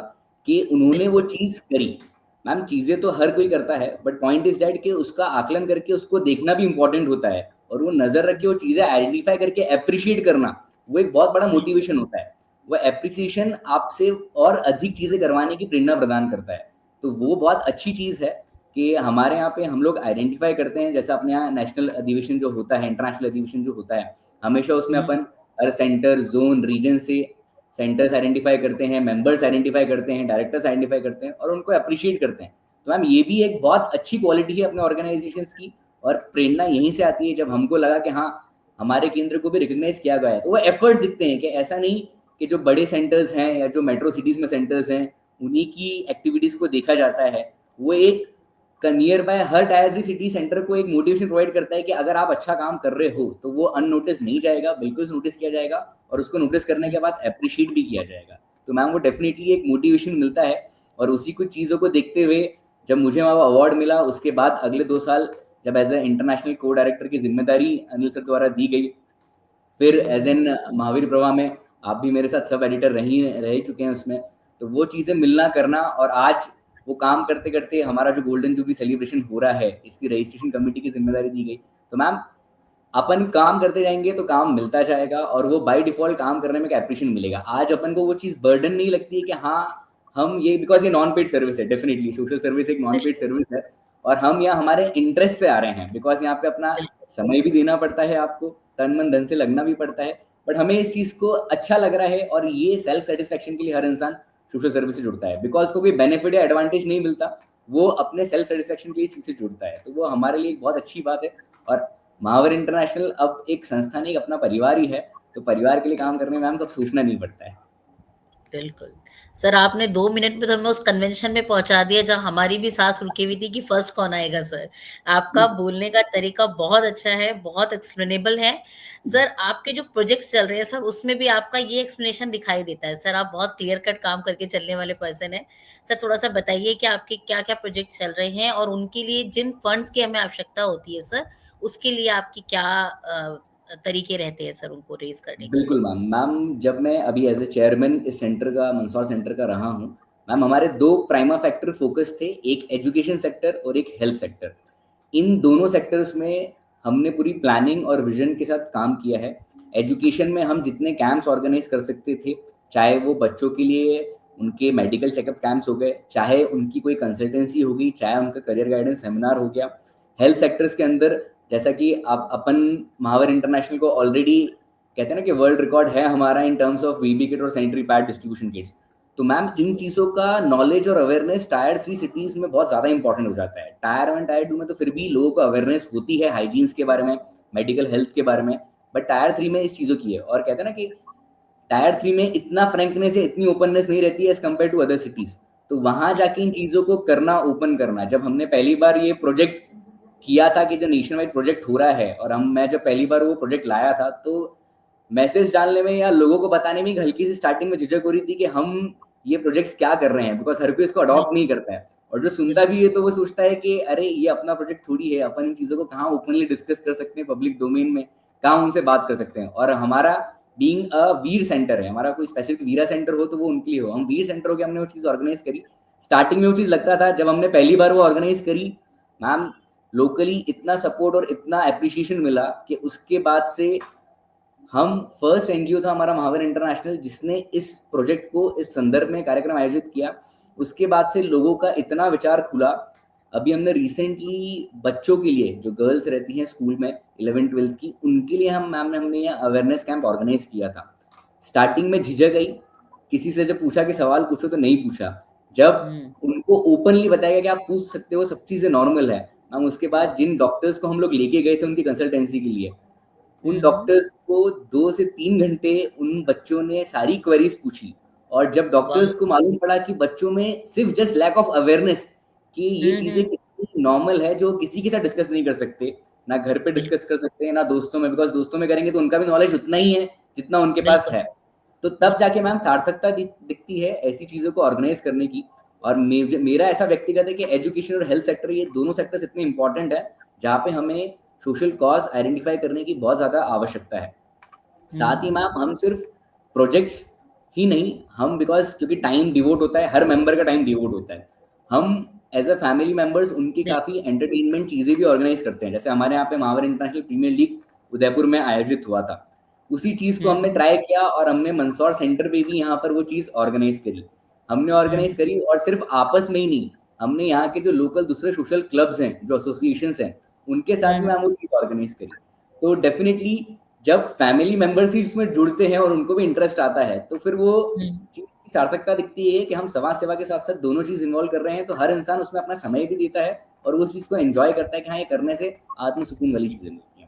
कि उन्होंने वो चीज़ करी। मैम, चीज़ें तो हर कोई करता है, बट पॉइंट इज दैट कि उसका आकलन करके उसको देखना भी इंपॉर्टेंट होता है, और वो नजर रख के वो चीज़ें आइडेंटिफाई करके अप्रिशिएट करना, वो एक बहुत बड़ा मोटिवेशन होता है। वो एप्रिसिएशन आपसे और अधिक चीज़ें करवाने की प्रेरणा प्रदान करता है। तो वो बहुत अच्छी चीज़ है कि हमारे यहाँ पे हम लोग आइडेंटिफाई करते हैं। जैसे अपने यहाँ नेशनल अधिवेशन जो होता है, इंटरनेशनल अधिवेशन जो होता है, हमेशा उसमें अपन हर सेंटर, जोन, रीजन से सेंटर्स आइडेंटिफाई करते हैं, मेंबर्स आइडेंटिफाई करते हैं, डायरेक्टर्स आइडेंटिफाई करते हैं, और उनको अप्रिशिएट करते हैं। तो मैम, ये भी एक बहुत अच्छी क्वालिटी है अपने ऑर्गेनाइजेशंस की, और प्रेरणा यहीं से आती है जब हमको लगा कि हाँ, हमारे केंद्र को भी रिकॉग्नाइज किया गया है। तो वो एफर्ट्स दिखते हैं कि ऐसा नहीं कि जो बड़े सेंटर्स हैं या जो मेट्रो सिटीज में सेंटर्स हैं, उन्हीं की एक्टिविटीज को देखा जाता है। वो एक near by her tyre 3 city centre को एक मोटिवेशन प्रोवाइड करता है कि अगर आप अच्छा काम कर रहे हो तो वो अननोटिस नहीं जाएगा, बिल्कुल नोटिस किया जाएगा, और उसको नोटिस करने के बाद अप्रिशिएट भी किया जाएगा। तो मैम, वो डेफिनेटली एक मोटिवेशन मिलता है। और उसी कुछ चीज़ों को देखते हुए जब मुझे वहाँ अवार्ड मिला, उसके बाद अगले 2 साल जब एज ए इंटरनेशनल को डायरेक्टर की जिम्मेदारी अनिल सर द्वारा दी गई, फिर एज एन महावीर प्रभा में आप भी मेरे साथ सब एडिटर रह चुके हैं उसमें, तो वो चीज़ें मिलना करना, और आज वो काम करते करते हमारा जो गोल्डन जुबली सेलिब्रेशन हो रहा है, इसकी रजिस्ट्रेशन कमेटी की जिम्मेदारी दी गई। तो मैम, अपन काम करते जाएंगे तो काम मिलता जाएगा और वो बाय डिफॉल्ट काम करने में एक एप्रिशिएशन मिलेगा। आज अपन को वो चीज बर्डन नहीं लगती है कि हाँ हम ये, बिकॉज ये नॉन पेड सर्विस है, डेफिनेटली सोशल सर्विस एक नॉन पेड सर्विस है और हम यहाँ हमारे इंटरेस्ट से आ रहे हैं, बिकॉज यहाँ पे अपना समय भी देना पड़ता है, आपको तन मन धन से लगना भी पड़ता है, बट हमें इस चीज को अच्छा लग रहा है और ये सेल्फ सेटिस्फेक्शन के लिए हर इंसान सोशल सर्विस से जुड़ता है, बिकॉज को कोई बेनिफिट या एडवांटेज नहीं मिलता, वो अपने सेल्फ सेटिस्फेक्शन के लिए इस चीज से जुड़ता है, तो वो हमारे लिए एक बहुत अच्छी बात है। और महावर इंटरनेशनल अब एक संस्था नहीं, अपना परिवार ही है, तो परिवार के लिए काम करने में हम सब सोचना नहीं पड़ता है। बिल्कुल सर, आपने 2 मिनट में तो हमें उस कन्वेंशन में पहुंचा दिया जहां हमारी भी सांस रुकी हुई थी कि फर्स्ट कौन आएगा। सर आपका बोलने का तरीका बहुत अच्छा है, बहुत एक्सप्लेनेबल है। सर आपके जो प्रोजेक्ट्स चल रहे हैं सर, उसमें भी आपका ये एक्सप्लेनेशन दिखाई देता है। सर आप बहुत क्लियर कट काम करके चलने वाले पर्सन है। सर थोड़ा सा बताइए कि आपके क्या क्या प्रोजेक्ट चल रहे हैं और उनके लिए जिन फंड्स की हमें आवश्यकता होती है सर, उसके लिए आपकी क्या तरीके रहते हैं सर उनको रेज करने के? बिल्कुल मैम, जब मैं अभी एज ए चेयरमैन इस सेंटर का, मंदसौर सेंटर का रहा हूँ मैम, हमारे 2 प्राइमा फैक्टर फोकस थे, एक एजुकेशन सेक्टर और एक हेल्थ सेक्टर। इन दोनों सेक्टर्स में हमने पूरी प्लानिंग और विजन के साथ काम किया है। एजुकेशन में हम जितने कैंप्स ऑर्गेनाइज कर सकते थे, चाहे वो बच्चों के लिए उनके मेडिकल चेकअप कैंप्स हो गए, चाहे उनकी कोई कंसल्टेंसी हो गई, चाहे उनका करियर गाइडेंस सेमिनार हो गया। हेल्थ सेक्टर्स के अंदर जैसा कि आप अपन महावर इंटरनेशनल को ऑलरेडी कहते हैं ना कि वर्ल्ड रिकॉर्ड है हमारा in terms of VB kit और सैनिटरी पैड डिस्ट्रीब्यूशन किट्स, तो मैम इन चीज़ों का नॉलेज और अवेयरनेस टायर 3 सिटीज में बहुत ज़्यादा इंपॉर्टेंट हो जाता है। टायर 1 टायर 2 में तो फिर भी लोगों को अवेयरनेस होती है हाइजीन्स के बारे में, मेडिकल हेल्थ के बारे में, बट टायर 3 में इस चीज़ों की है। और कहते हैं ना कि टायर 3 में इतना फ्रेंकनेस या इतनी ओपननेस नहीं रहती है as compare to other cities, तो वहां जाके इन चीज़ों को करना, ओपन करना। जब हमने पहली बार ये प्रोजेक्ट किया था कि जो नेशन वाइड प्रोजेक्ट हो रहा है, और मैं जब पहली बार वो प्रोजेक्ट लाया था, तो मैसेज डालने में या लोगों को बताने में हल्की सी स्टार्टिंग में झिझक हो रही थी कि हम ये प्रोजेक्ट्स क्या कर रहे हैं, बिकॉज हर कोई इसको अडॉप्ट नहीं करता है, और जो सुनता भी है तो वो सोचता है कि अरे ये अपना प्रोजेक्ट थोड़ी है, अपन इन चीज़ों को कहाँ ओपनली डिस्कस कर सकते हैं पब्लिक डोमेन में, कहाँ उनसे बात कर सकते हैं। और हमारा बीइंग अ वीर सेंटर है, हमारा कोई स्पेसिफिक वीरा सेंटर हो तो वो उनके लिए हो, हम वीर सेंटर हो के हमने वो चीज़ ऑर्गेनाइज करी। स्टार्टिंग में वो चीज़ लगता था, जब हमने पहली बार वो ऑर्गेनाइज करी मैम, लोकली इतना सपोर्ट और इतना एप्रिशिएशन मिला कि उसके बाद से हम फर्स्ट एनजीओ था हमारा महावर इंटरनेशनल जिसने इस प्रोजेक्ट को इस संदर्भ में कार्यक्रम आयोजित किया। उसके बाद से लोगों का इतना विचार खुला। अभी हमने रिसेंटली बच्चों के लिए, जो गर्ल्स रहती हैं स्कूल में 11th 12th की, उनके लिए हमने ये अवेयरनेस कैंप ऑर्गेनाइज किया था। स्टार्टिंग में झिझक गई, किसी से जब पूछा कि सवाल पूछो तो नहीं पूछा, जब उनको ओपनली बताया गया कि आप पूछ सकते हो, सब चीजें नॉर्मल है मैम, उसके बाद जिन डॉक्टर्स को हम लोग लेके गए थे उनकी कंसल्टेंसी के लिए, उन डॉक्टर्स को 2 से 3 घंटे उन बच्चों ने सारी क्वेरीज पूछी, और जब डॉक्टर्स को मालूम पड़ा कि बच्चों में सिर्फ जस्ट लैक ऑफ अवेयरनेस कि ये चीजें कितनी नॉर्मल है, जो किसी के साथ डिस्कस नहीं कर सकते, ना घर पे डिस्कस कर सकते हैं ना दोस्तों में, बिकॉज दोस्तों में करेंगे तो उनका भी नॉलेज उतना ही है जितना उनके पास है। तो तब जाके मैम सार्थकता दिखती है ऐसी चीजों को ऑर्गेनाइज करने की। और मेरा ऐसा व्यक्तिगत है कि एजुकेशन और हेल्थ सेक्टर, ये दोनों सेक्टर्स इतने इंपॉर्टेंट है जहाँ पे हमें सोशल कॉज आइडेंटिफाई करने की बहुत ज्यादा आवश्यकता है। साथ ही मैम हम सिर्फ प्रोजेक्ट्स ही नहीं, हम बिकॉज क्योंकि टाइम डिवोट होता है, हर मेंबर का टाइम डिवोट होता है, हम एज अ फैमिली मेंबर्स उनकी काफी एंटरटेनमेंट चीजें भी ऑर्गेनाइज करते हैं। जैसे हमारे यहाँ पे महावर इंटरनेशनल प्रीमियर लीग उदयपुर में आयोजित हुआ था, उसी चीज को हमने ट्राई किया और हमने मंदसौर सेंटर पे भी यहाँ पर वो चीज ऑर्गेनाइज करी। हमने ऑर्गेनाइज करी और सिर्फ आपस में ही नहीं, हमने यहाँ के जो लोकल दूसरे सोशल क्लब्स हैं, जो एसोसिएशंस हैं, उनके साथ में हम वो चीज ऑर्गेनाइज करी। तो डेफिनेटली जब फैमिली मेंबर्स ही इसमें जुड़ते हैं और उनको भी इंटरेस्ट आता है, तो फिर वो चीज की सार्थकता दिखती है कि हम समाज सेवा के साथ साथ दोनों चीज इन्वॉल्व कर रहे हैं, तो हर इंसान उसमें अपना समय भी देता है और वो चीज को एंजॉय करता है कि हाँ, ये करने से आत्म सुकून वाली चीजें मिलती है।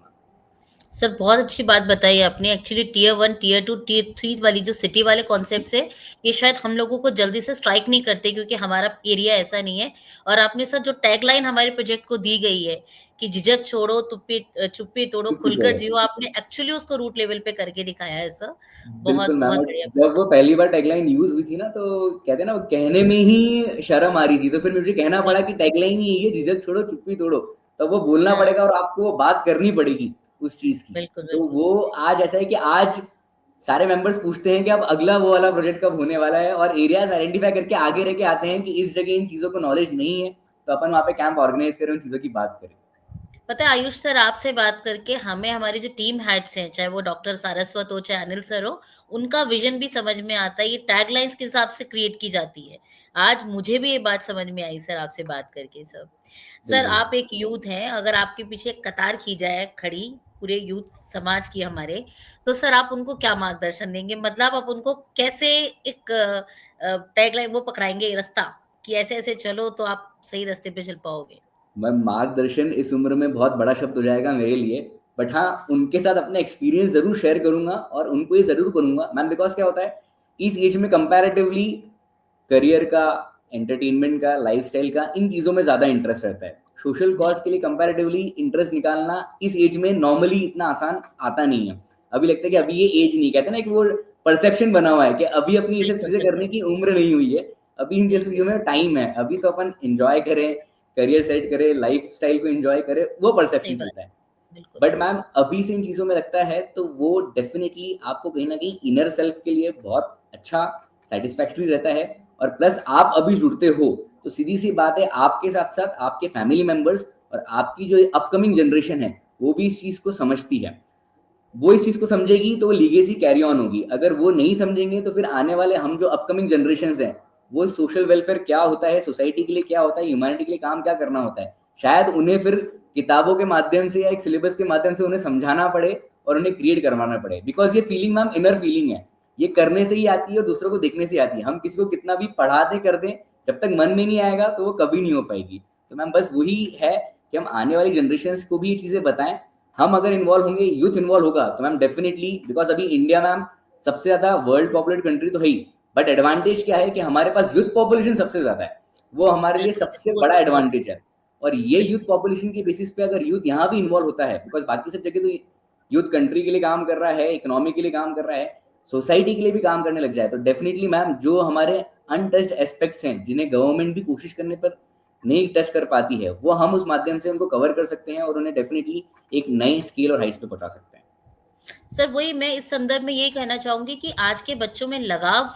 सर बहुत अच्छी बात बताई आपने। एक्चुअली टियर 1, टियर 2, टियर 3 वाली जो सिटी वाले कॉन्सेप्ट है, ये शायद हम लोगों को जल्दी से स्ट्राइक नहीं करते क्योंकि हमारा एरिया ऐसा नहीं है। और आपने सर जो टैगलाइन हमारे प्रोजेक्ट को दी गई है कि झिझक छोड़ो, चुप्पी तोड़ो, खुलकर जियो, आपने एक्चुअली उसको रूट लेवल पे करके दिखाया है सर। बहुत बहुत बढ़िया। जब वो पहली बार टैगलाइन यूज हुई थी ना, तो कहते हैं ना, वो कहने में ही शर्म आ रही थी, तो फिर मुझे कहना पड़ा कि टैगलाइन ही है, झिझक छोड़ो चुप्पी तोड़ो, तो वो बोलना पड़ेगा और आपको बात करनी पड़ेगी उस चीज की। तो वो आज ऐसा है कि आज सारे मेंबर्स पूछते हैं कि अब अगला वो वाला प्रोजेक्ट कब होने वाला है, और एरियाज आइडेंटिफाई करके आगे रह के आते हैं कि इस जगह इन चीजों को नॉलेज नहीं है, तो अपन वहाँ पे कैंप ऑर्गेनाइज करें, उन चीजों की बात करें। पता है आयुष सर, आपसे बात करके हमें हमारे जो टीम हेड्स हैं, चाहे वो डॉक्टर सारस्वत हो चाहे अनिल सर हो, उनका विजन भी समझ में आता है। ये टैगलाइंस किस हिसाब से क्रिएट की जाती है, आज मुझे भी ये बात समझ में आई सर आपसे बात करके। सर सर बिल्कुल। आप एक यूथ हैं, अगर आपके पीछे एक कतार की जाए खड़ी पूरे यूथ समाज की हमारे, तो सर आप उनको क्या मार्गदर्शन देंगे? मतलब आप उनको कैसे एक टैगलाइन वो पकड़ाएंगे रास्ता कि ऐसे ऐसे चलो तो आप सही रास्ते पे चल पाओगे? मैं मार्गदर्शन इस उम्र में बहुत बड़ा शब्द हो जाएगा मेरे लिए, बट हाँ, उनके साथ अपना एक्सपीरियंस ज़रूर शेयर करूँगा और उनको ये ज़रूर करूँगा मैम, बिकॉज़ क्या होता है, इस एज में कंपैरेटिवली करियर का, एंटरटेनमेंट का, लाइफ़स्टाइल का, इन चीज़ों में ज़्यादा इंटरेस्ट रहता है। सोशल कॉज़ के लिए कंपैरेटिवली इंटरेस्ट निकालना इस एज में नॉर्मली इतना आसान आता नहीं है। अभी लगता है कि अभी ये एज नहीं, कहते हैं ना कि वो परसेप्शन बना हुआ है कि अभी अपनी ये सब बिल्कुल, चीज़ें करने बिल्कुल। की उम्र नहीं हुई है। अभी इन चीज़ों में टाइम है, अभी तो अपन एन्जॉय करें, करियर सेट करें, लाइफ़स्टाइल को एन्जॉय करें, वो सही परसेप्शन बात चलता है। है। बिल्कुल। बट मैम अभी से इन चीज़ों में लगता है तो वो डेफ़िनिटली आपको कहीं न कहीं इनर सेल्फ के लिए बहुत अच्छा सैटिस्फैक्टरी रहता है, और प्लस आप अभी जुड़ते हो, तो सीधी-सी बात है, आपके साथ-साथ आपके फैमिली मेंबर्स और आपकी जो अपकमिंग जनरेशन है, वो भी इस चीज़ को समझती है। वो इस चीज़ को समझेगी तो वो लीगेसी कैरी ऑन होगी। अगर वो नहीं समझेंगे तो फिर आने वाले हम जो अपकमिंग जनरेशंस हैं, वो सोशल वेलफेयर क्या होता है, सोसाइटी के लिए क्या होता है, ह्यूमैनिटी के लिए काम क्या करना होता है, शायद उन्हें फिर किताबों के माध्यम से या एक सिलेबस के माध्यम से उन्हें समझाना पड़े और उन्हें क्रिएट करवाना पड़े। बिकॉज़ ये फीलिंग मैम इनर फीलिंग है। ये करने से ही आती है और दूसरों को देखने से ही आती है। हम किसी को कितना भी पढ़ा दें, कर दें, जब तक मन में नहीं आएगा तो वो कभी नहीं हो पाएगी। तो मैम बस वही है कि हम आने वाली जनरेशंस को भी ये चीज़ें बताएँ। हम अगर इन्वॉल्व होंगे, यूथ इन्वॉल्व होगा तो मैम डेफिनिटली, बिकॉज़ अभी इंडिया मैम सबसे ज़्यादा वर्ल्ड पॉपुलेटेड कंट्री तो है ही, बट एडवांटेज क्या है कि हमारे पास यूथ पॉपुलेशन सबसे ज़्यादा है। वो हमारे सर लिए बिल्कुल, सबसे बड़ा बिल्कुल, एडवांटेज है। और ये यूथ बिल्कुल, पॉपुलेशन के बेसिस पे अगर यूथ यहाँ भी इन्वॉल्व होता है, बिकॉज़ बाकी सब जगह तो यूथ कंट्री के लिए काम कर रहा है, इकोनॉमी के लिए काम कर रहा है, सोसाइटी के लिए भी काम करने लग जाए, तो डेफिनिटली मैम जो हमारे अनटच्ड एस्पेक्ट्स हैं, जिन्हें गवर्नमेंट भी कोशिश करने पर नहीं टच कर पाती है, वो हम उस माध्यम से उनको कवर कर सकते हैं और उन्हें डेफिनिटली एक नए स्केल और हाइट्स पे पहुंचा सकते हैं। सर वही मैं इस संदर्भ में यही कहना चाहूँगी कि आज के बच्चों में लगाव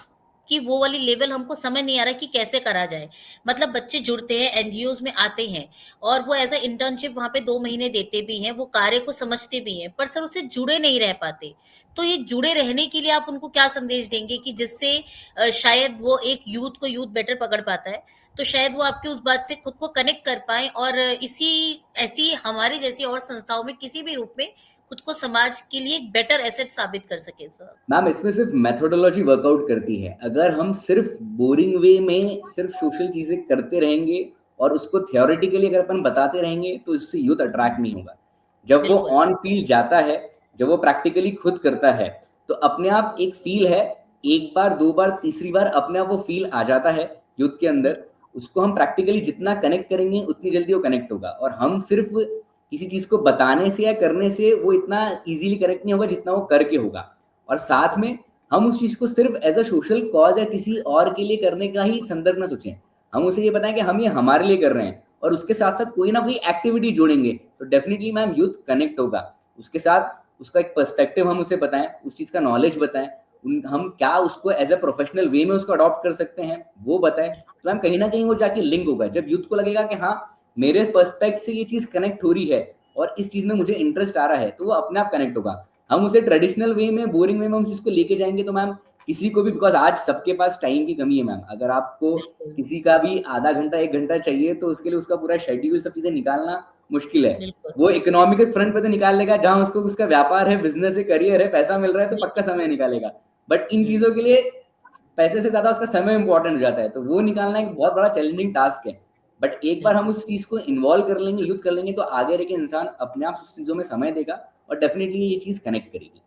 की वो वाली लेवल हमको समझ नहीं आ रहा कि कैसे करा जाए। मतलब बच्चे जुड़ते हैं, एनजीओज़ में आते हैं और वो एज़ अ इंटर्नशिप वहाँ पे 2 महीने देते भी हैं, वो कार्य को समझते भी हैं, पर सर उससे जुड़े नहीं रह पाते। तो ये जुड़े रहने के लिए आप उनको क्या संदेश देंगे कि जिससे शायद वो एक यूथ को यूथ बेटर पकड़ पाता है, तो शायद वो आपकी उस बात से खुद को कनेक्ट कर पाएँ और इसी ऐसी हमारी जैसी और संस्थाओं में किसी भी रूप में खुद को समाज के लिए एक बेटर एसेट साबित कर सके सर। मैम इसमें सिर्फ मेथोडोलॉजी वर्कआउट करती है। अगर हम सिर्फ बोरिंग वे में सिर्फ सोशल चीज़ें करते रहेंगे और उसको थ्योरेटिकली अगर अपन बताते रहेंगे तो इससे यूथ अट्रैक्ट नहीं होगा। जब वो बिल्कुल, ऑन फील्ड जाता है, जब वो प्रैक्टिकली खुद करता है, तो अपने आप एक फ़ील है, 1 बार, 2 बार, तीसरी बार अपने आप वो फ़ील आ जाता है यूथ के अंदर। उसको हम प्रैक्टिकली जितना कनेक्ट करेंगे उतनी जल्दी वो कनेक्ट होगा, और हम सिर्फ किसी चीज़ को बताने से या करने से वो इतना ईज़िली कनेक्ट नहीं होगा जितना वो करके होगा। और साथ में हम उस चीज़ को सिर्फ एज़ अ सोशल कॉज़ या किसी और के लिए करने का ही संदर्भ ना सोचें। हम उसे ये बताएँ कि हम ये हमारे लिए कर रहे हैं, और उसके साथ-साथ कोई ना कोई एक्टिविटी जोड़ेंगे, तो डेफ़िनिटली मैम यूथ कनेक्ट होगा। उसके साथ उसका एक पर्सपेक्टिव हम उसे बताएँ, उस चीज़ का नॉलेज बताएँ, हम क्या उसको एज़ अ प्रोफ़ेशनल वे में उसको अडॉप्ट कर सकते हैं, वो बताएँ। तो मैम कहीं न कहीं वो जाके लिंक होगा। जब यूथ को लगेगा कि हाँ, मेरे पर्सपेक्ट से ये चीज़ कनेक्ट हो रही है और इस चीज़ में मुझे इंटरेस्ट आ रहा है, तो वो अपने आप कनेक्ट होगा। हम उसे ट्रेडिशनल वे में, बोरिंग वे में हम उसको लेके जाएँगे तो मैम किसी को भी, बिकॉज़ आज सबके पास टाइम की कमी है मैम। अगर आपको बिल्कुल, किसी का भी आधा घंटा, 1 घंटा चाहिए तो उसके लिए उसका पूरा शेड्यूल सब चीज़ें निकालना मुश्किल है। बिल्कुल, वो इकोनॉमिक फ्रंट पे तो निकाल लेगा, जहाँ उसको उसका व्यापार है, बिज़नेस है, करियर है, पैसा मिल रहा है तो पक्का बिल्कुल। समय निकालेगा। बट इन हुँ, चीज़ों के लिए पैसे से ज़्यादा उसका समय इम्पोर्टेंट हो जाता है, तो वो निकालना एक बहुत बड़ा चैलेंजिंग टास्क है। बट एक बार हम बिल्कुल। उस चीज़ को इन्वॉल्व कर लेंगे, यूज़ कर लेंगे, तो आगे रह के इंसान अपने आप उस चीज़ों में समय देगा और डेफ़िनिटली ये चीज़ कनेक्ट करेगी।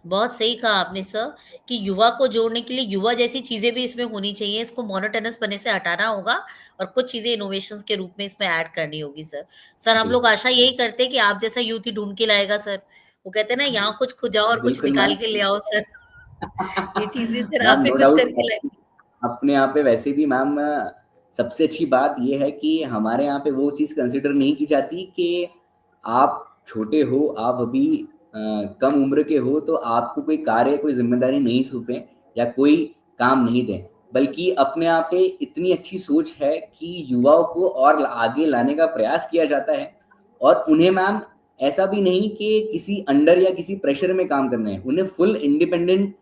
बहुत सही कहा आपने सर कि युवा को जोड़ने के लिए युवा जैसी चीज़ें भी इसमें होनी चाहिए, इसको मोनोटोनस पने से हटाना होगा और कुछ चीज़ें इनोवेशंस के रूप में इसमें ऐड करनी होगी सर। सर हम लोग बिल्कुल। आशा यही करते हैं कि आप जैसा यूथ ही ढूँढ के लाएगा सर। वो कहते हैं ना यहाँ कुछ खुजाओ और कुछ बिल्कुल निकाल मैम। के ले आओ सर। ये चीज़ें सर आप मैम भी नो कुछ डाउट। करके लाए। अपने यहाँ पे वैसे भी मैम सबसे अच्छी बात ये है कि हमारे यहाँ पे वो चीज़ कंसिडर नहीं की जाती कि आप छोटे हो, आप अभी कम उम्र के हो तो आपको कोई कार्य, कोई ज़िम्मेदारी नहीं सौंपें या कोई काम नहीं दें। बल्कि अपने यहाँ पे इतनी अच्छी सोच है कि युवाओं को और आगे लाने का प्रयास किया जाता है, और उन्हें मैम ऐसा भी नहीं कि किसी अंडर या किसी प्रेशर में काम करना है, उन्हें फुल इंडिपेंडेंट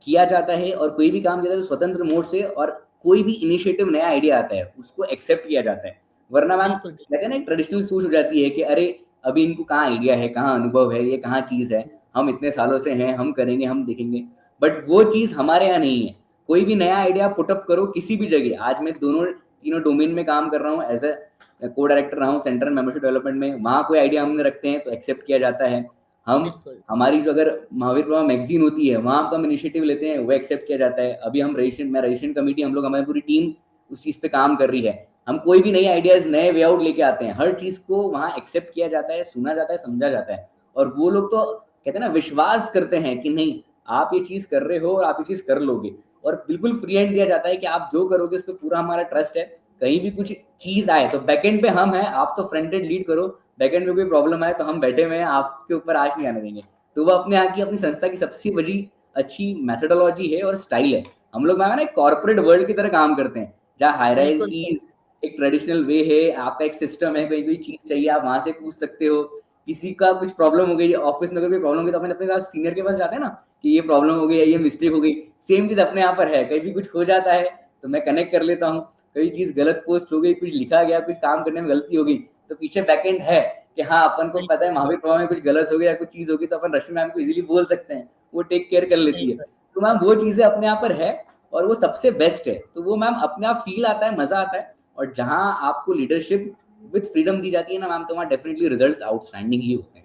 किया जाता है और कोई भी काम किया जाता है स्वतंत्र मोड से, और कोई भी इनिशिएटिव नया आइडिया आता है उसको एक्सेप्ट किया जाता है। वरना मैम बिल्कुल कहते हैं ना एक ट्रेडिशनल सोच हो जाती है कि अरे अभी इनको कहाँ आइडिया है, कहाँ अनुभव है, ये कहाँ चीज़ है, हम इतने सालों से हैं, हम करेंगे, हम देखेंगे। बट वो चीज़ हमारे यहाँ नहीं है। कोई भी नया आइडिया पुटअप करो किसी भी जगह, आज मैं दोनों तीनों डोमेन में काम कर रहा हूँ, एज ए को डायरेक्टर रहा हूँ सेंट्रल मेंबरशिप डेवलपमेंट में, वहाँ कोई आइडिया हमने रखते हैं तो एक्सेप्ट किया जाता है। हम बिल्कुल हमारी जो अगर महावीर प्रभा मैगजीन होती है वहाँ पर हम इनिशिएटिव लेते हैं, वो एक्सेप्ट किया जाता है। अभी हम रजिस्ट्रेशन कमेटी, हम लोग, हमारी पूरी टीम उस चीज़ पे काम कर रही है। हम कोई भी नई आइडियाज, नए वे आउट लेके आते हैं, हर चीज़ को वहाँ एक्सेप्ट किया जाता है, सुना जाता है, समझा जाता है। और वो लोग तो कहते हैं ना विश्वास करते हैं कि नहीं आप ये चीज़ कर रहे हो और आप ये चीज़ कर लोगे, और बिल्कुल फ्री हैंड दिया जाता है कि आप जो करोगे उस पर पूरा हमारा ट्रस्ट है। कहीं भी कुछ चीज़ आए तो बैकएंड पे हम हैं, आप तो फ्रंट एंड लीड करो, बैकएंड में कोई प्रॉब्लम आए तो हम बैठे हुए हैं, आपके ऊपर आँच नहीं आने देंगे। तो वो अपने यहाँ की अपनी संस्था की सबसे बड़ी अच्छी मेथोडोलॉजी है और स्टाइल है। हम लोग ना कॉर्पोरेट वर्ल्ड की तरह काम करते हैं, जहाँ बिल्कुल सर हायरार्कीज एक ट्रेडिशनल वे है, आपका एक सिस्टम है, कहीं कोई चीज़ चाहिए आप वहाँ से पूछ सकते हो। किसी का कुछ प्रॉब्लम हो गई ऑफिस में, अगर कोई प्रॉब्लम हो गई तो अपने अपने पास सीनियर के पास जाते हैं ना कि ये प्रॉब्लम हो गई या ये मिस्टेक हो गई। सेम चीज़ अपने यहाँ पर है, कहीं भी कुछ हो जाता है तो मैं कनेक्ट कर लेता हूँ। कोई चीज़ गलत पोस्ट हो गई, कुछ लिखा गया, कुछ काम करने में गलती हो गई, तो पीछे बैकएंड है कि हाँ अपन को पता है महावीर प्रभा में कुछ गलत हो गया या कुछ चीज़ होगी तो अपन रश्मि मैम को इजीली बोल सकते हैं, वो टेक केयर कर लेती है। बिल्कुल तो मैम वो चीज़ें अपने यहाँ पर है और वो सबसे बेस्ट है। तो वो मैम अपने आप फील आता है, मजा आता है। और जहाँ आपको लीडरशिप विद फ्रीडम दी जाती है ना मैम, तो वहाँ डेफिनेटली रिजल्ट्स आउटस्टैंडिंग ही होते हैं।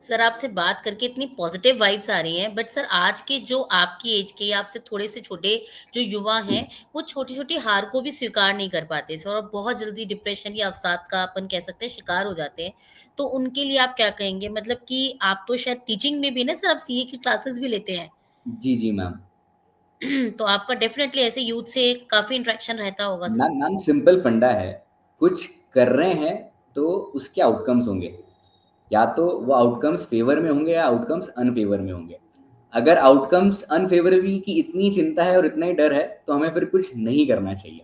सर आपसे बात करके इतनी पॉजिटिव वाइब्स आ रही हैं, बट सर आज के जो आपकी एज के या आपसे थोड़े से छोटे जो युवा हैं, वो छोटी-छोटी हार को भी स्वीकार नहीं कर पाते सर, और बहुत जल्दी डिप्रेशन या अवसाद का अपन कह सकते हैं शिकार हो जाते हैं। तो उनके लिए आप क्या कहेंगे? मतलब कि आप तो शायद टीचिंग में भी ना सर, आप सीए की क्लासेस भी लेते हैं। जी जी मैम। तो आपका डेफिनिटली ऐसे यूथ से काफ़ी इंटरेक्शन रहता होगा सर। मैम सिंपल फंडा है, कुछ कर रहे हैं तो उसके आउटकम्स होंगे, या तो वो आउटकम्स फेवर में होंगे या आउटकम्स अनफेवर में होंगे। अगर आउटकम्स अनफेवरेबल की इतनी चिंता है और इतना ही डर है तो हमें फिर कुछ नहीं करना चाहिए।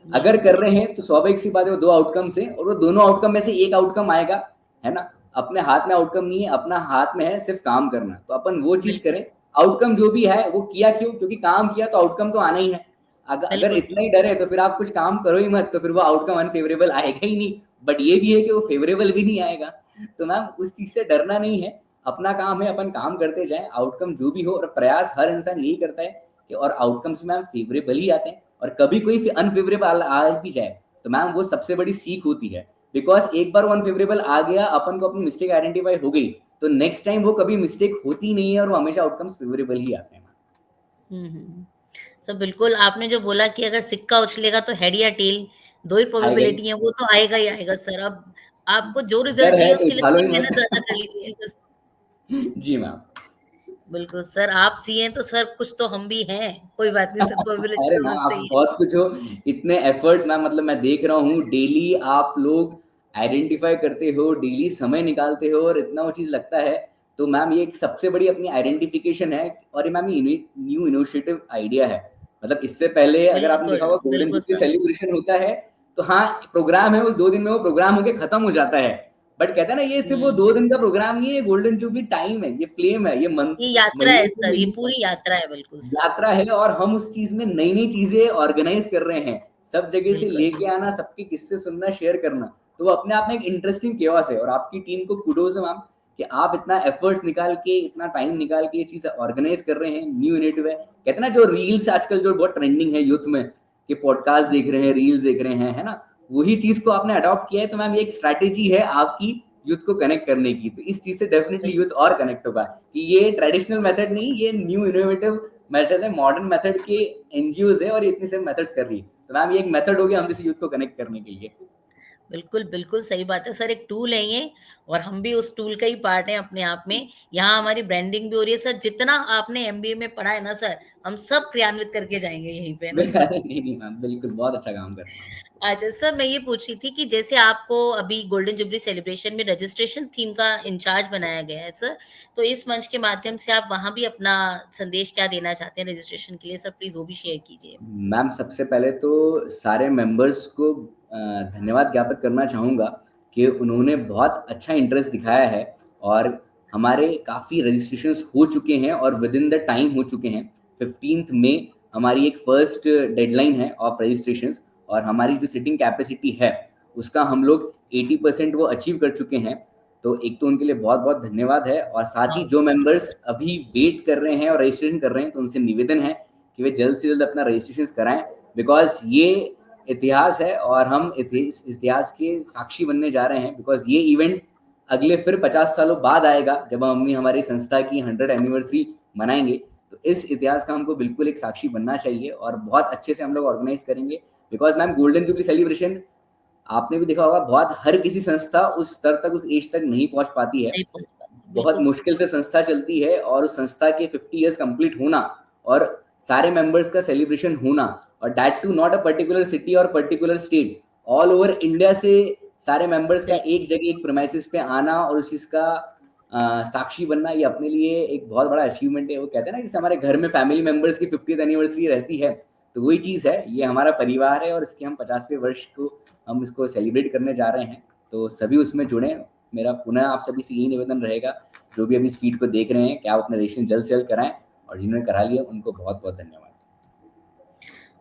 अगर कर रहे हैं तो स्वाभाविक सी बात है वो दो आउटकम्स हैं और वो दोनों आउटकम में से एक आउटकम आएगा, है ना। अपने हाथ में आउटकम नहीं है, अपना हाथ में है सिर्फ काम करना, तो अपन वो चीज बिल्कुल, करें। आउटकम जो भी है वो किया क्यों, क्योंकि काम किया तो आउटकम तो आना ही है। अगर बिल्कुल इतना सर। ही डर है तो फिर आप कुछ काम करो ही मत, तो फिर वो आउटकम अनफेवरेबल आएगा ही नहीं। बट ये भी है कि वो फेवरेबल भी नहीं आएगा। तो मैम उस चीज से डरना नहीं है, अपना काम है, अपन काम करते जाएं, आउटकम जो भी हो। और प्रयास हर इंसान यही करता है कि और आउटकम्स मैम फेवरेबल ही आते हैं। और कभी कोई अनफेवरेबल आ भी जाए तो मैम वो सबसे बड़ी सीख होती है, बिकॉज एक बार वो अनफेवरेबल आ गया, अपन को अपनी मिस्टेक आइडेंटिफाई हो गई, तो नेक्स्ट टाइम वो कभी मिस्टेक होती नहीं है और वो हमेशा आउटकम्स फेवरेबल ही आते हैं। हुँ। सर बिल्कुल, आपने जो बोला कि अगर सिक्का उछलेगा तो हेड या टेल, 2 ही आएगा ही, प्रोबेबिलिटी है, वो तो आएगा ही आएगा सर। अब आपको जो रिज़ल्ट डर है चाहिए तो उसके लिए उछालो थोड़ी ही मेहनत मत। ज़्यादा कर लीजिए बस। जी मैम। बिल्कुल सर, आप सीए हैं तो सर कुछ तो हम भी हैं, कोई बात नहीं सर, प्रोबेबिलिटी अरे मैम समझते आप ही हैं। बहुत कुछ हो, इतने एफर्ट्स मैम, मतलब मैं देख रहा हूँ डेली आप लोग आइडेंटिफाई करते हो, डेली समय निकालते हो और इतना वो चीज़ लगता है। तो मैम ये एक सबसे बड़ी अपनी आइडेंटिफिकेशन है। और ये मैम ये न्यू इनिशिएटिव आइडिया है। मतलब इससे पहले अगर आपने देखा बिल्कुल, होगा गोल्डन बिल्कुल जुबली सर। सेलिब्रेशन होता है तो हाँ प्रोग्राम है, उस 2 दिन में वो प्रोग्राम होके खत्म हो जाता है। बट कहते हैं ना ये सिर्फ वो हुँ, 2 दिन का प्रोग्राम नहीं है, गोल्डन जुबली टाइम है, ये फ्लेम है, ये ये यात्रा है महीनों के सर, ये महीने पूरी यात्रा है बिल्कुल सर। यात्रा है। और हम उस चीज में नई नई चीजें ऑर्गेनाइज कर रहे हैं, सब जगह से बिल्कुल, लेके आना, सबके किस्से सुनना, शेयर करना, तो वो अपने आप में एक इंटरेस्टिंग केओस है। और आपकी टीम को कुडोज है मैम कि आप इतना एफर्ट्स निकाल के, इतना टाइम निकाल के ये चीज ऑर्गेनाइज कर रहे हैं, न्यू इनिटिव है। कहते हैं ना जो रील्स आजकल जो बहुत ट्रेंडिंग है यूथ में, कि पॉडकास्ट देख रहे हैं, रील्स देख रहे हैं, है ना, वही चीज को आपने अडॉप्ट किया है। तो मैम ये एक स्ट्रैटेजी है आपकी यूथ को कनेक्ट करने की। तो इस चीज से डेफिनेटली यूथ और कनेक्ट होगा कि ये ट्रेडिशनल मेथड नहीं, ये न्यू इनोवेटिव मेथड है, मॉडर्न मेथड के एनजीओ है और ये इतनी से मेथड्स कर रही है। तो मैम ये एक मेथड हो गया हम जैसे यूथ को कनेक्ट करने के लिए। बिल्कुल, बिल्कुल सही बात है सर, एक टूल है ये, और हम भी उस टूल का ही पार्ट हैं अपने आप में। यहाँ हमारी ब्रांडिंग भी हो रही है सर, जितना आपने एमबीए में पढ़ा है ना सर, हम सब क्रियान्वित करके जाएँगे यहीं पे, है ना सर? नहीं नहीं मैम, बिल्कुल बहुत अच्छा काम कर रहे हैं। अच्छा सर, मैं ये पूछ रही थी कि जैसे आपको अभी गोल्डन जुबली सेलिब्रेशन में रजिस्ट्रेशन थीम का इंचार्ज बनाया गया है सर, तो इस मंच के माध्यम से आप वहाँ भी अपना संदेश क्या देना चाहते हैं रजिस्ट्रेशन के लिए सर, प्लीज़ वो भी शेयर कीजिए? मैम सबसे पहले तो सारे मेंबर्स को धन्यवाद ज्ञापित करना चाहूँगा कि उन्होंने बहुत अच्छा इंटरेस्ट दिखाया है और हमारे काफ़ी रजिस्ट्रेशंस हो चुके हैं और विद इन द टाइम हो चुके हैं। 15th मई हमारी एक फर्स्ट डेडलाइन है ऑफ रजिस्ट्रेशंस और हमारी जो सिटिंग कैपेसिटी है उसका हम लोग 80% वो अचीव कर चुके हैं। तो एक तो उनके लिए बहुत बहुत धन्यवाद है और साथ ही जो मेंबर्स अभी वेट कर रहे हैं और रजिस्ट्रेशन कर रहे हैं तो उनसे निवेदन है कि वे जल्द से जल्द अपना रजिस्ट्रेशन कराएं, बिकॉज ये इतिहास है और हम इतिहास के साक्षी बनने जा रहे हैं। बिकॉज ये इवेंट अगले फिर 50 सालों बाद आएगा जब हम हमारी संस्था की 100 एनिवर्सरी मनाएंगे। तो इस इतिहास का हमको बिल्कुल एक साक्षी बनना चाहिए और बहुत अच्छे से हम लोग ऑर्गेनाइज करेंगे। Because ma'am golden jubilee celebration आपने भी देखा होगा, बहुत हर किसी संस्था उस स्तर तक, उस एज तक नहीं पहुंच पाती है। बहुत मुश्किल से संस्था चलती है और उस संस्था के 50 इयर्स कंप्लीट होना और सारे मेंबर्स का सेलिब्रेशन होना और that too not a particular city और particular state, all over India से सारे मेंबर्स का एक जगह एक प्रेमाइसिस पे आना और उस चीज का साक्षी बनना, ये अपने लिए एक बहुत बड़ा अचीवमेंट है। वो कहते हैं ना कि हमारे घर में फैमिली मेंबर्स की 50th एनिवर्सरी रहती है, तो वही चीज है, ये हमारा परिवार है और इसके हम 50वें वर्ष को हम इसको सेलिब्रेट करने जा रहे हैं। तो सभी उसमें जुड़े। मेरा पुनः आप सभी से यही निवेदन रहेगा, जो भी अभी इस फीड को देख रहे हैं, कि आप अपने रजिस्ट्रेशन जल्द से जल्द कराएं और जिन्होंने करा लिया उनको बहुत बहुत धन्यवाद।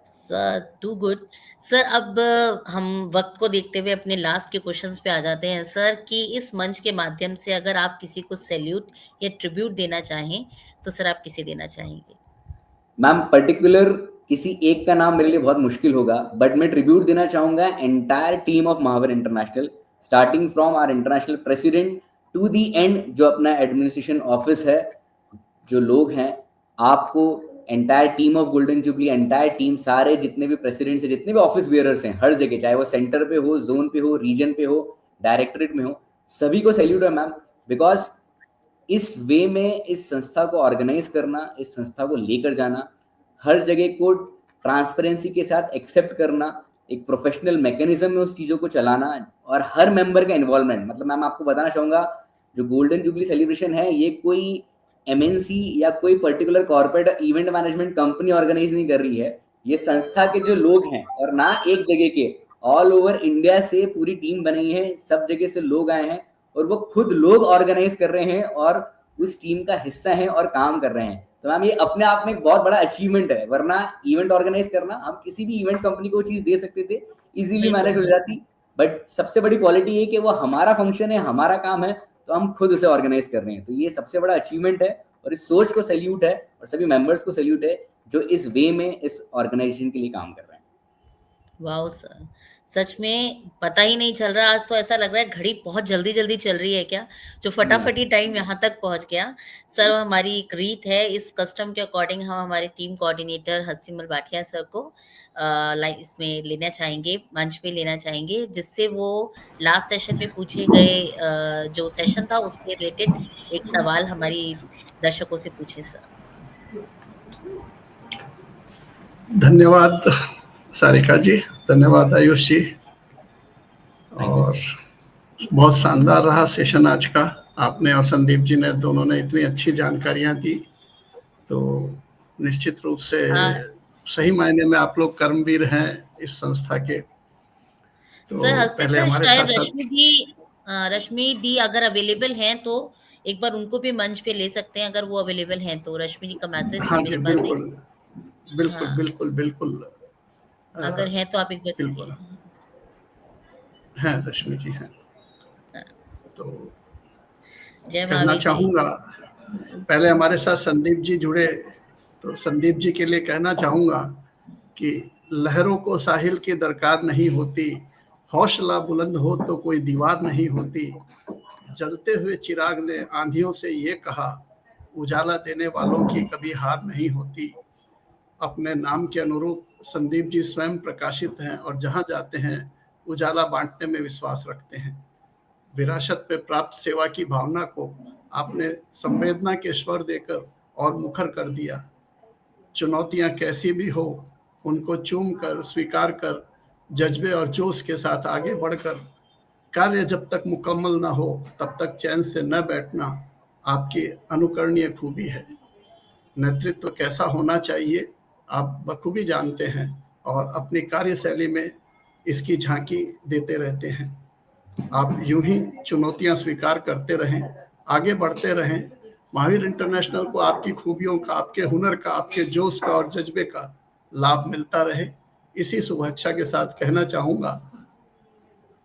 Sir too good. सर अब हम वक्त को देखते हुए अपने लास्ट के क्वेश्चंस पे आ जाते हैं सर, कि इस मंच के माध्यम से अगर आप किसी को सैल्यूट या ट्रिब्यूट देना चाहें तो सर आप किसे देना चाहेंगे? मैम पर्टिकुलर किसी एक का नाम मेरे लिए बहुत मुश्किल होगा, बट मैं ट्रिब्यूट देना चाहूंगा entire team of Mahavir international, starting from our international president to the end जो अपना एडमिनिस्ट्रेशन ऑफिस है, जो लोग हैं, आपको entire team of golden jubilee, entire team, सारे जितने भी प्रेसिडेंट्स हैं, जितने भी ऑफिस बेयरर्स हैं हर जगह, चाहे वो सेंटर पे हो, जोन पे हो, रीजन पे हो, डायरेक्टरेट में हो, सभी को सैल्यूट है मैम। बिकॉज इस वे में इस संस्था को ऑर्गेनाइज करना, इस संस्था को लेकर जाना, हर जगह को ट्रांसपेरेंसी के साथ एक्सेप्ट करना, एक प्रोफेशनल मैकेनिज्म में उस चीज़ों को चलाना और हर मेंबर का इन्वॉल्वमेंट। मतलब मैम आपको बताना चाहूँगा, जो गोल्डन जुबली सेलिब्रेशन है ये कोई एमएनसी या कोई particular corporate event management company organise नहीं कर रही है, ये संस्था के जो लोग हैं, और ना एक जगह के, ऑल ओवर इंडिया से पूरी टीम बनी है, सब जगह से लोग आए हैं और वो खुद लोग ऑर्गेनाइज कर रहे हैं और उस टीम का हिस्सा हैं और काम कर रहे हैं। तो मैम ये अपने आप में एक बहुत बड़ा अचीवमेंट है, वरना इवेंट ऑर्गेनाइज करना हम किसी भी इवेंट कंपनी को चीज दे सकते थे, इजीली मैनेज हो जाती, बट सबसे बड़ी क्वालिटी ये कि वो हमारा फंक्शन है, हमारा काम है, तो हम खुद उसे ऑर्गेनाइज कर रहे हैं। तो ये सबसे बड़ा अचीवमेंट है और इस सोच को सैल्यूट है और सभी मेंबर्स को सैल्यूट है जो इस वे में इस ऑर्गेनाइजेशन के लिए काम कर रहे हैं। वाओ सर, सच में पता ही नहीं चल रहा, आज तो ऐसा लग रहा है घड़ी बहुत जल्दी जल्दी चल रही है क्या, जो फटाफटी टाइम यहाँ तक पहुँच गया। सर हमारी एक रीत है, इस कस्टम के अकॉर्डिंग हम हमारे टीम कोऑर्डिनेटर हसीमल भाटिया सर को इसमें लेना चाहेंगे, मंच पे लेना चाहेंगे, जिससे वो लास्ट सेशन में पूछे गए जो सेशन था उसके रिलेटेड एक सवाल हमारी दर्शकों से पूछे। सर धन्यवाद सारिका जी, धन्यवाद आयुष जी, और बहुत शानदार रहा सेशन आज का। आपने और संदीप जी ने, दोनों ने इतनी अच्छी जानकारियां दी, तो निश्चित रूप से सही मायने में आप लोग कर्मवीर हैं इस संस्था के। तो सर पहले हमारे साथ रश्मि दी अगर अवेलेबल हैं तो एक बार उनको भी मंच पे ले सकते हैं, अगर वो अवेलेबल हैं तो। रश्मि जी का मैसेज था मेरे पास। बिल्कुल बिल्कुल बिल्कुल बिल्कुल, अगर है तो आप एक बार बिल्कुल हैं, रश्मि जी हैं। तो कहना चाहूँगा, पहले हमारे साथ संदीप जी जुड़े, तो संदीप जी के लिए कहना चाहूँगा कि लहरों को साहिल की दरकार नहीं होती, हौसला बुलंद हो तो कोई दीवार नहीं होती, जलते हुए चिराग ने आंधियों से ये कहा, उजाला देने वालों की कभी हार नहीं होती। अपने नाम के अनुरूप संदीप जी स्वयं प्रकाशित हैं और जहाँ जाते हैं उजाला बांटने में विश्वास रखते हैं। विरासत पे प्राप्त सेवा की भावना को आपने संवेदना के स्वर देकर और मुखर कर दिया। चुनौतियां कैसी भी हो उनको चूम कर, स्वीकार कर, जज्बे और जोश के साथ आगे बढ़कर, कार्य जब तक मुकम्मल ना हो तब तक चैन से न बैठना आपकी अनुकरणीय खूबी है। नेतृत्व कैसा होना चाहिए आप बखूबी जानते हैं और अपनी कार्यशैली में इसकी झांकी देते रहते हैं। आप यूं ही चुनौतियां स्वीकार करते रहें, आगे बढ़ते रहें। महावीर इंटरनेशनल को आपकी खूबियों का, आपके हुनर का, आपके जोश का और जज्बे का लाभ मिलता रहे। इसी शुभेच्छा के साथ कहना चाहूंगा,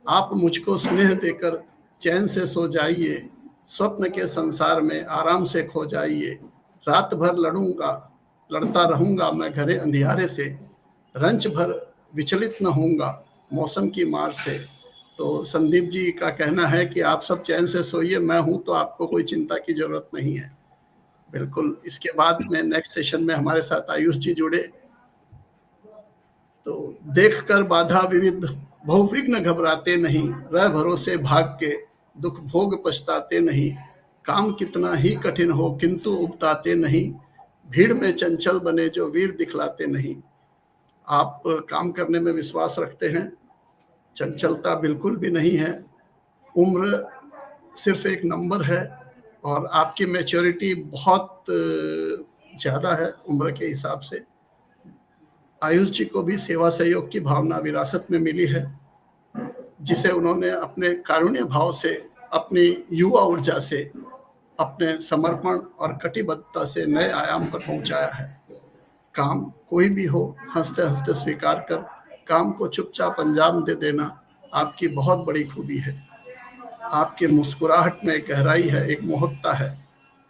आप मुझको स्नेह देकर चैन से सो जाइए, स्वप्न के संसार में आराम से खो जाइए। रात भर लड़ता रहूंगा मैं घरे अंधियारे से, रंच भर विचलित न होऊंगा मौसम की मार से। तो संदीप जी का कहना है कि आप सब चैन से सोइए, मैं हूं तो आपको कोई चिंता की जरूरत नहीं है। बिल्कुल। इसके बाद में नेक्स्ट सेशन में हमारे साथ आयुष जी जुड़े। तो देख कर बाधा विविध बहुविघ्न घबराते नहीं, रह भरोसे भाग के दुख भोग पछताते नहीं। काम कितना ही कठिन हो किंतु उबताते नहीं, भीड़ में चंचल बने जो वीर दिखलाते नहीं। आप काम करने में विश्वास रखते हैं, चंचलता बिल्कुल भी नहीं है। उम्र सिर्फ एक नंबर है और आपकी मैच्योरिटी बहुत ज़्यादा है उम्र के हिसाब से। आयुष जी को भी सेवा सहयोग की भावना विरासत में मिली है, जिसे उन्होंने अपने कारुण्य भाव से, अपनी युवा ऊर्जा से, अपने समर्पण और कटिबद्धता से नए आयाम पर पहुंचाया है। काम कोई भी हो, हंसते हंसते स्वीकार कर काम को चुपचाप अंजाम दे देना आपकी बहुत बड़ी खूबी है। आपकी मुस्कुराहट में गहराई है, एक मोहकता है।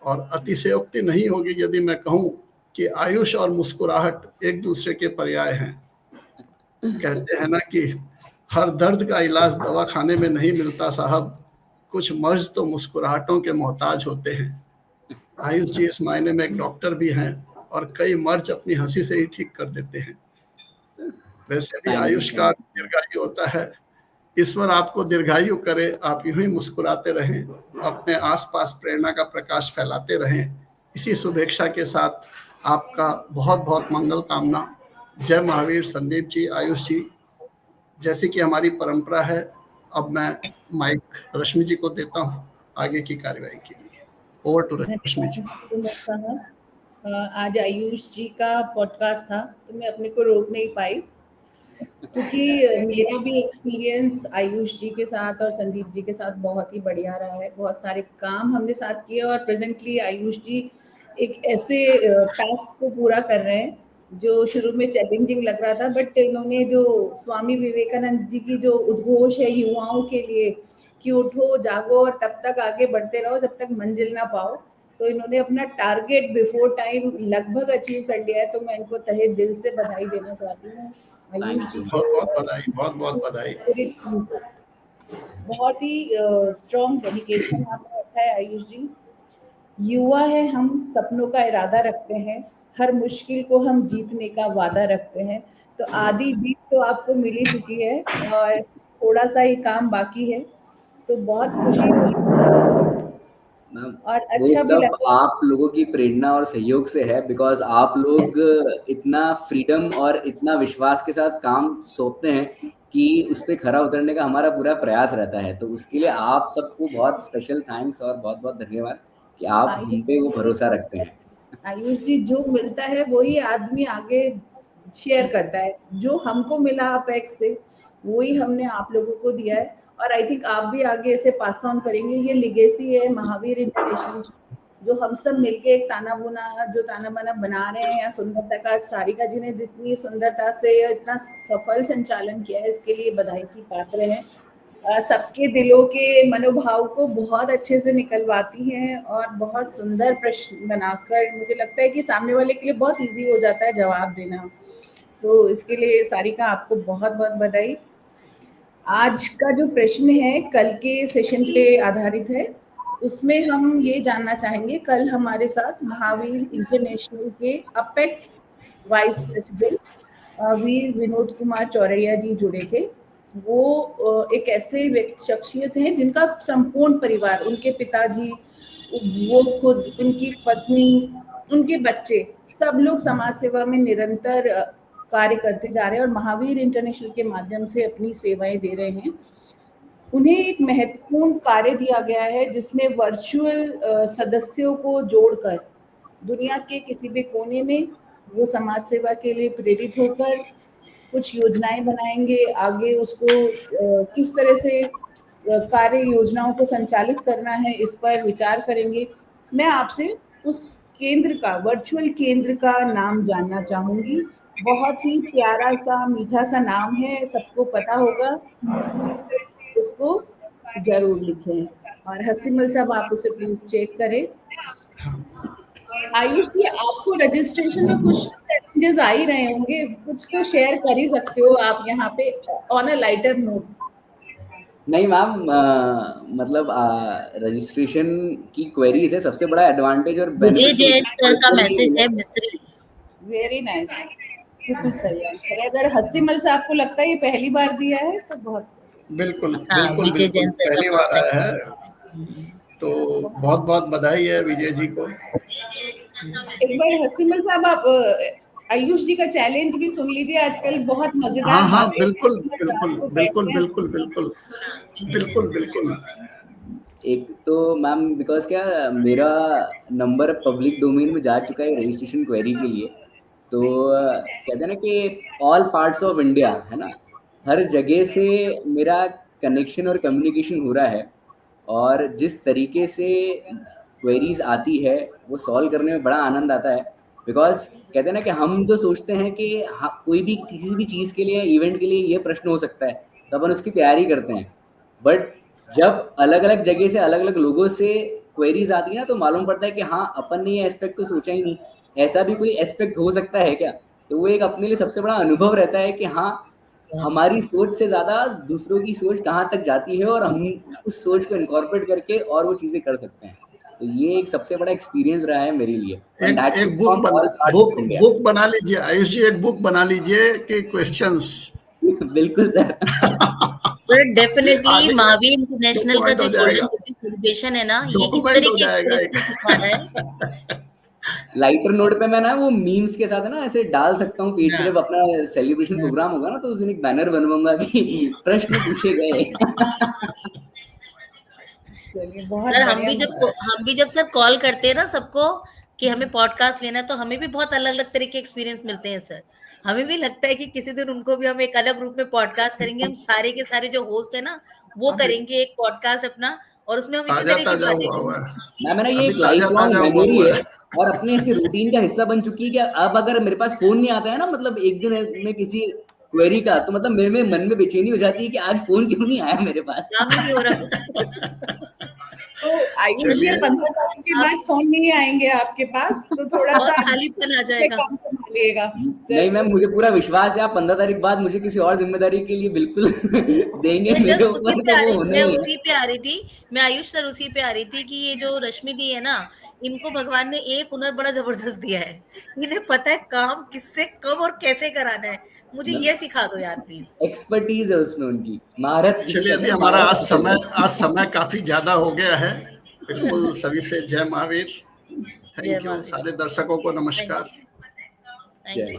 और अतिशयोक्ति नहीं होगी यदि मैं कहूं कि आयुष और मुस्कुराहट एक दूसरे के पर्याय हैं। कहते हैं ना कि हर दर्द का इलाज दवा खाने में नहीं मिलता साहब, कुछ मर्ज तो मुस्कुराहटों के मोहताज होते हैं। आयुष जी इस मायने में एक डॉक्टर भी हैं और कई मर्ज अपनी हंसी से ही ठीक कर देते हैं। वैसे भी आयुष का दीर्घायु होता है। ईश्वर आपको दीर्घायु करे, आप यूं ही मुस्कुराते रहें, अपने आसपास प्रेरणा का प्रकाश फैलाते रहें। इसी शुभेच्छा के साथ आपका बहुत बहुत मंगल कामना। जय महावीर। संदीप जी, आयुष जी, जैसे कि हमारी परंपरा है, अब मैं माइक रश्मि जी को देता हूं आगे की कार्यवाही के लिए। ओवर टू रश्मि जी। आज आयुष जी का पॉडकास्ट था तो मैं अपने को रोक नहीं पाई, क्योंकि मेरा भी एक्सपीरियंस आयुष जी के साथ और संदीप जी के साथ बहुत ही बढ़िया रहा है। बहुत सारे काम हमने साथ किए और प्रेजेंटली आयुष जी एक ऐसे टास्क को पूरा कर रहे हैं जो शुरू में चैलेंजिंग लग रहा था, बट इन्होंने जो स्वामी विवेकानंद जी की जो उद्घोष है युवाओं के लिए कि उठो जागो और तब तक आगे बढ़ते रहो जब तक मंजिल ना पाओ, तो इन्होंने अपना टारगेट बिफोर टाइम लगभग अचीव कर लिया है। तो मैं इनको तहे दिल से बधाई देना चाहती हूँ आयुष जी। बहुत बहुत बधाई। बहुत ही स्ट्रॉन्ग डेडिकेशन आपने रखा है आयुष जी। युवा है हम, सपनों का इरादा रखते हैं, हर मुश्किल को हम जीतने का वादा रखते हैं। तो आधी जीत तो आपको मिल ही चुकी है और थोड़ा सा ही काम बाकी है। तो बहुत खुशी और अच्छा भी लगा। आप लोगों की प्रेरणा और सहयोग से है, बिकॉज आप लोग इतना फ्रीडम और इतना विश्वास के साथ काम सौंपते हैं कि उस पर खरा उतरने का हमारा पूरा प्रयास रहता है। तो उसके लिए आप सबको बहुत स्पेशल थैंक्स और बहुत बहुत धन्यवाद कि आप हम पे वो भरोसा रखते हैं। आयुष जी, जो मिलता है वही आदमी आगे शेयर करता है। जो हमको मिला अपेक्स से वही हमने आप लोगों को दिया है और आई थिंक आप भी आगे इसे पास ऑन करेंगे। ये लिगेसी है महावीर इंटरनेशनल, जो हम सब मिलके एक ताना बाना बना रहे हैं। या सुंदरता का, सारिका जी ने जितनी सुंदरता से इतना सफल संचालन किया है, इसके लिए बधाई की पात्र हैं। सबके दिलों के मनोभाव को बहुत अच्छे से निकलवाती हैं और बहुत सुंदर प्रश्न बनाकर मुझे लगता है कि सामने वाले के लिए बहुत इजी हो जाता है जवाब देना। तो इसके लिए सारिका आपको बहुत बहुत बधाई। आज का जो प्रश्न है कल के सेशन पे आधारित है। उसमें हम ये जानना चाहेंगे, कल हमारे साथ महावीर इंटरनेशनल के अपेक्स वाइस प्रेसिडेंट वीर विनोद कुमार चौरैया जी जुड़े थे। वो एक ऐसे शख्सियत हैं जिनका संपूर्ण परिवार, उनके पिताजी, वो खुद, उनकी पत्नी, उनके बच्चे, सब लोग समाज सेवा में निरंतर कार्य करते जा रहे हैं और महावीर इंटरनेशनल के माध्यम से अपनी सेवाएं दे रहे हैं। उन्हें एक महत्वपूर्ण कार्य दिया गया है जिसमें वर्चुअल सदस्यों को जोड़कर दुनिया के किसी भी कोने में वो समाज सेवा के लिए प्रेरित होकर कुछ योजनाएं बनाएंगे, आगे उसको किस तरह से कार्य योजनाओं को संचालित करना है, इस पर विचार करेंगे। मैं आपसे उस केंद्र का, वर्चुअल केंद्र का नाम जानना चाहूंगी। बहुत ही प्यारा सा मीठा सा नाम है, सबको पता होगा, उसको जरूर लिखें। और हस्तीमल साहब आप उसे प्लीज चेक करें। आयुष जी, आपको रजिस्ट्रेशन में कुछ चैलेंजेस आ ही रहे होंगे, कुछ तो शेयर कर ही सकते हो आप यहाँ पे ऑन अ लाइटर नोट। नहीं मैम, मतलब रजिस्ट्रेशन की क्वेरीज है सबसे बड़ा एडवांटेज और विजय जैन सर का मैसेज है मिस्री। वेरी नाइस, बिल्कुल सही है। अगर हस्तीमल साहब को लगता है ये पहली बार दिया है तो बहुत सही। बिल्कुल हाँ, बिल्कुल विजय जैन बिल्कुल सर पहली का बार first आया है, तो बहुत बहुत बधाई है विजय जी को। एक बार हस्तीमल साहब आप आयुष जी का चैलेंज भी सुन लीजिए, आजकल बहुत मजेदार हाँ बातें बिल्कुल आपको बिल्कुल बैठते बिल्कुल हैं। बिल्कुल बिल्कुल बिल्कुल बिल्कुल। एक तो मैम बिकॉज क्या मेरा नंबर पब्लिक डोमेन में जा चुका है रजिस्ट्रेशन क्वेरी के लिए, तो कहते हैं ना कि ऑल पार्ट्स ऑफ इंडिया है ना, हर जगह से मेरा कनेक्शन और कम्युनिकेशन हो रहा है, और जिस तरीके से क्वेरीज आती है वो सॉल्व करने में बड़ा आनंद आता है। बिकॉज कहते हैं ना कि हम जो सोचते हैं कि कोई भी किसी भी चीज़ के लिए, इवेंट के लिए ये प्रश्न हो सकता है, तो अपन उसकी तैयारी करते हैं, बट जब अलग अलग जगह से अलग अलग लोगों से क्वेरीज आती है ना, तो मालूम पड़ता है कि हाँ, अपन ने ये एस्पेक्ट तो सोचा ही नहीं, ऐसा भी कोई एस्पेक्ट हो सकता है क्या। तो वो एक अपने लिए सबसे बड़ा अनुभव रहता है कि हाँ, हमारी सोच से ज्यादा दूसरों की सोच कहाँ तक जाती है, और हम उस सोच को इनकॉर्पोरेट करके और वो चीजें कर सकते हैं। तो ये एक सबसे बड़ा एक्सपीरियंस रहा है मेरे लिए। एक बुक बना लीजिए आयुष जी, एक बुक बना लीजिए कि क्वेश्चंस। बिल्कुल sir. Sir definitely Mahavir international का जो गोल्डन सेलिब्रेशन है ना, ये इस तरह की एक्सप्रेशन दिखा रहा है। लाइटर नोट पे मैं ना वो मीम्स के साथ ना ऐसे डाल सकता हूँ पेज पे, जब अपना सेलिब्रेशन प्रोग्राम होगा ना, तो उस दिन एक बैनर बनवाऊंगा कि प्रश्न पूछे गए। सर हम भी जब सर कॉल करते हैं ना सबको कि हमें पॉडकास्ट लेना है, तो हमें भी बहुत अलग अलग तरह के एक्सपीरियंस मिलते हैं सर। हमें भी लगता है कि किसी दिन उनको भी हम एक अलग रूप में पॉडकास्ट करेंगे। हम सारे के सारे जो होस्ट है ना, वो करेंगे एक पॉडकास्ट अपना, और उसमें हम इसी तरह की बातें करेंगे। मैंने ये एक लाइफ लॉन्ग मेमोरी है और अपने ऐसे रूटीन का हिस्सा बन चुकी है कि अब अगर मेरे पास फोन नहीं आता है ना, मतलब एक दिन में किसी क्वेरी का, तो मतलब मेरे मन में बेचैनी हो जाती है कि आज फोन क्यों नहीं आया मेरे पास। भी हो रहा तो आयुष जी 15 तारीख के बाद फोन नहीं आएंगे आपके पास, तो थोड़ा सा खालीपन आ जाएगा। कम संभालिएगा। नहीं मैम, मुझे पूरा विश्वास है आप 15 तारीख बाद मुझे किसी और जिम्मेदारी के लिए बिल्कुल देंगे मेरे ऊपर, तो वो होने ही है। उसी पे आ रही थी मैं, आयुष सर उसी पे आ रही थी कि ये जो रश्मि दी है ना, इनको भगवान ने एक हुनर बड़ा जबरदस्त दिया है। इन्हें पता है काम किससे कब और कैसे कराना है। मुझे ये सिखा दो यार प्लीज। एक्सपर्टीज है उसमें, उनकी महारत। चलिए अभी हमारा आज समय काफी ज्यादा हो गया है। बिल्कुल सभी से जय महावीर। Thank you. सारे दर्शकों को नमस्कार। Thank you.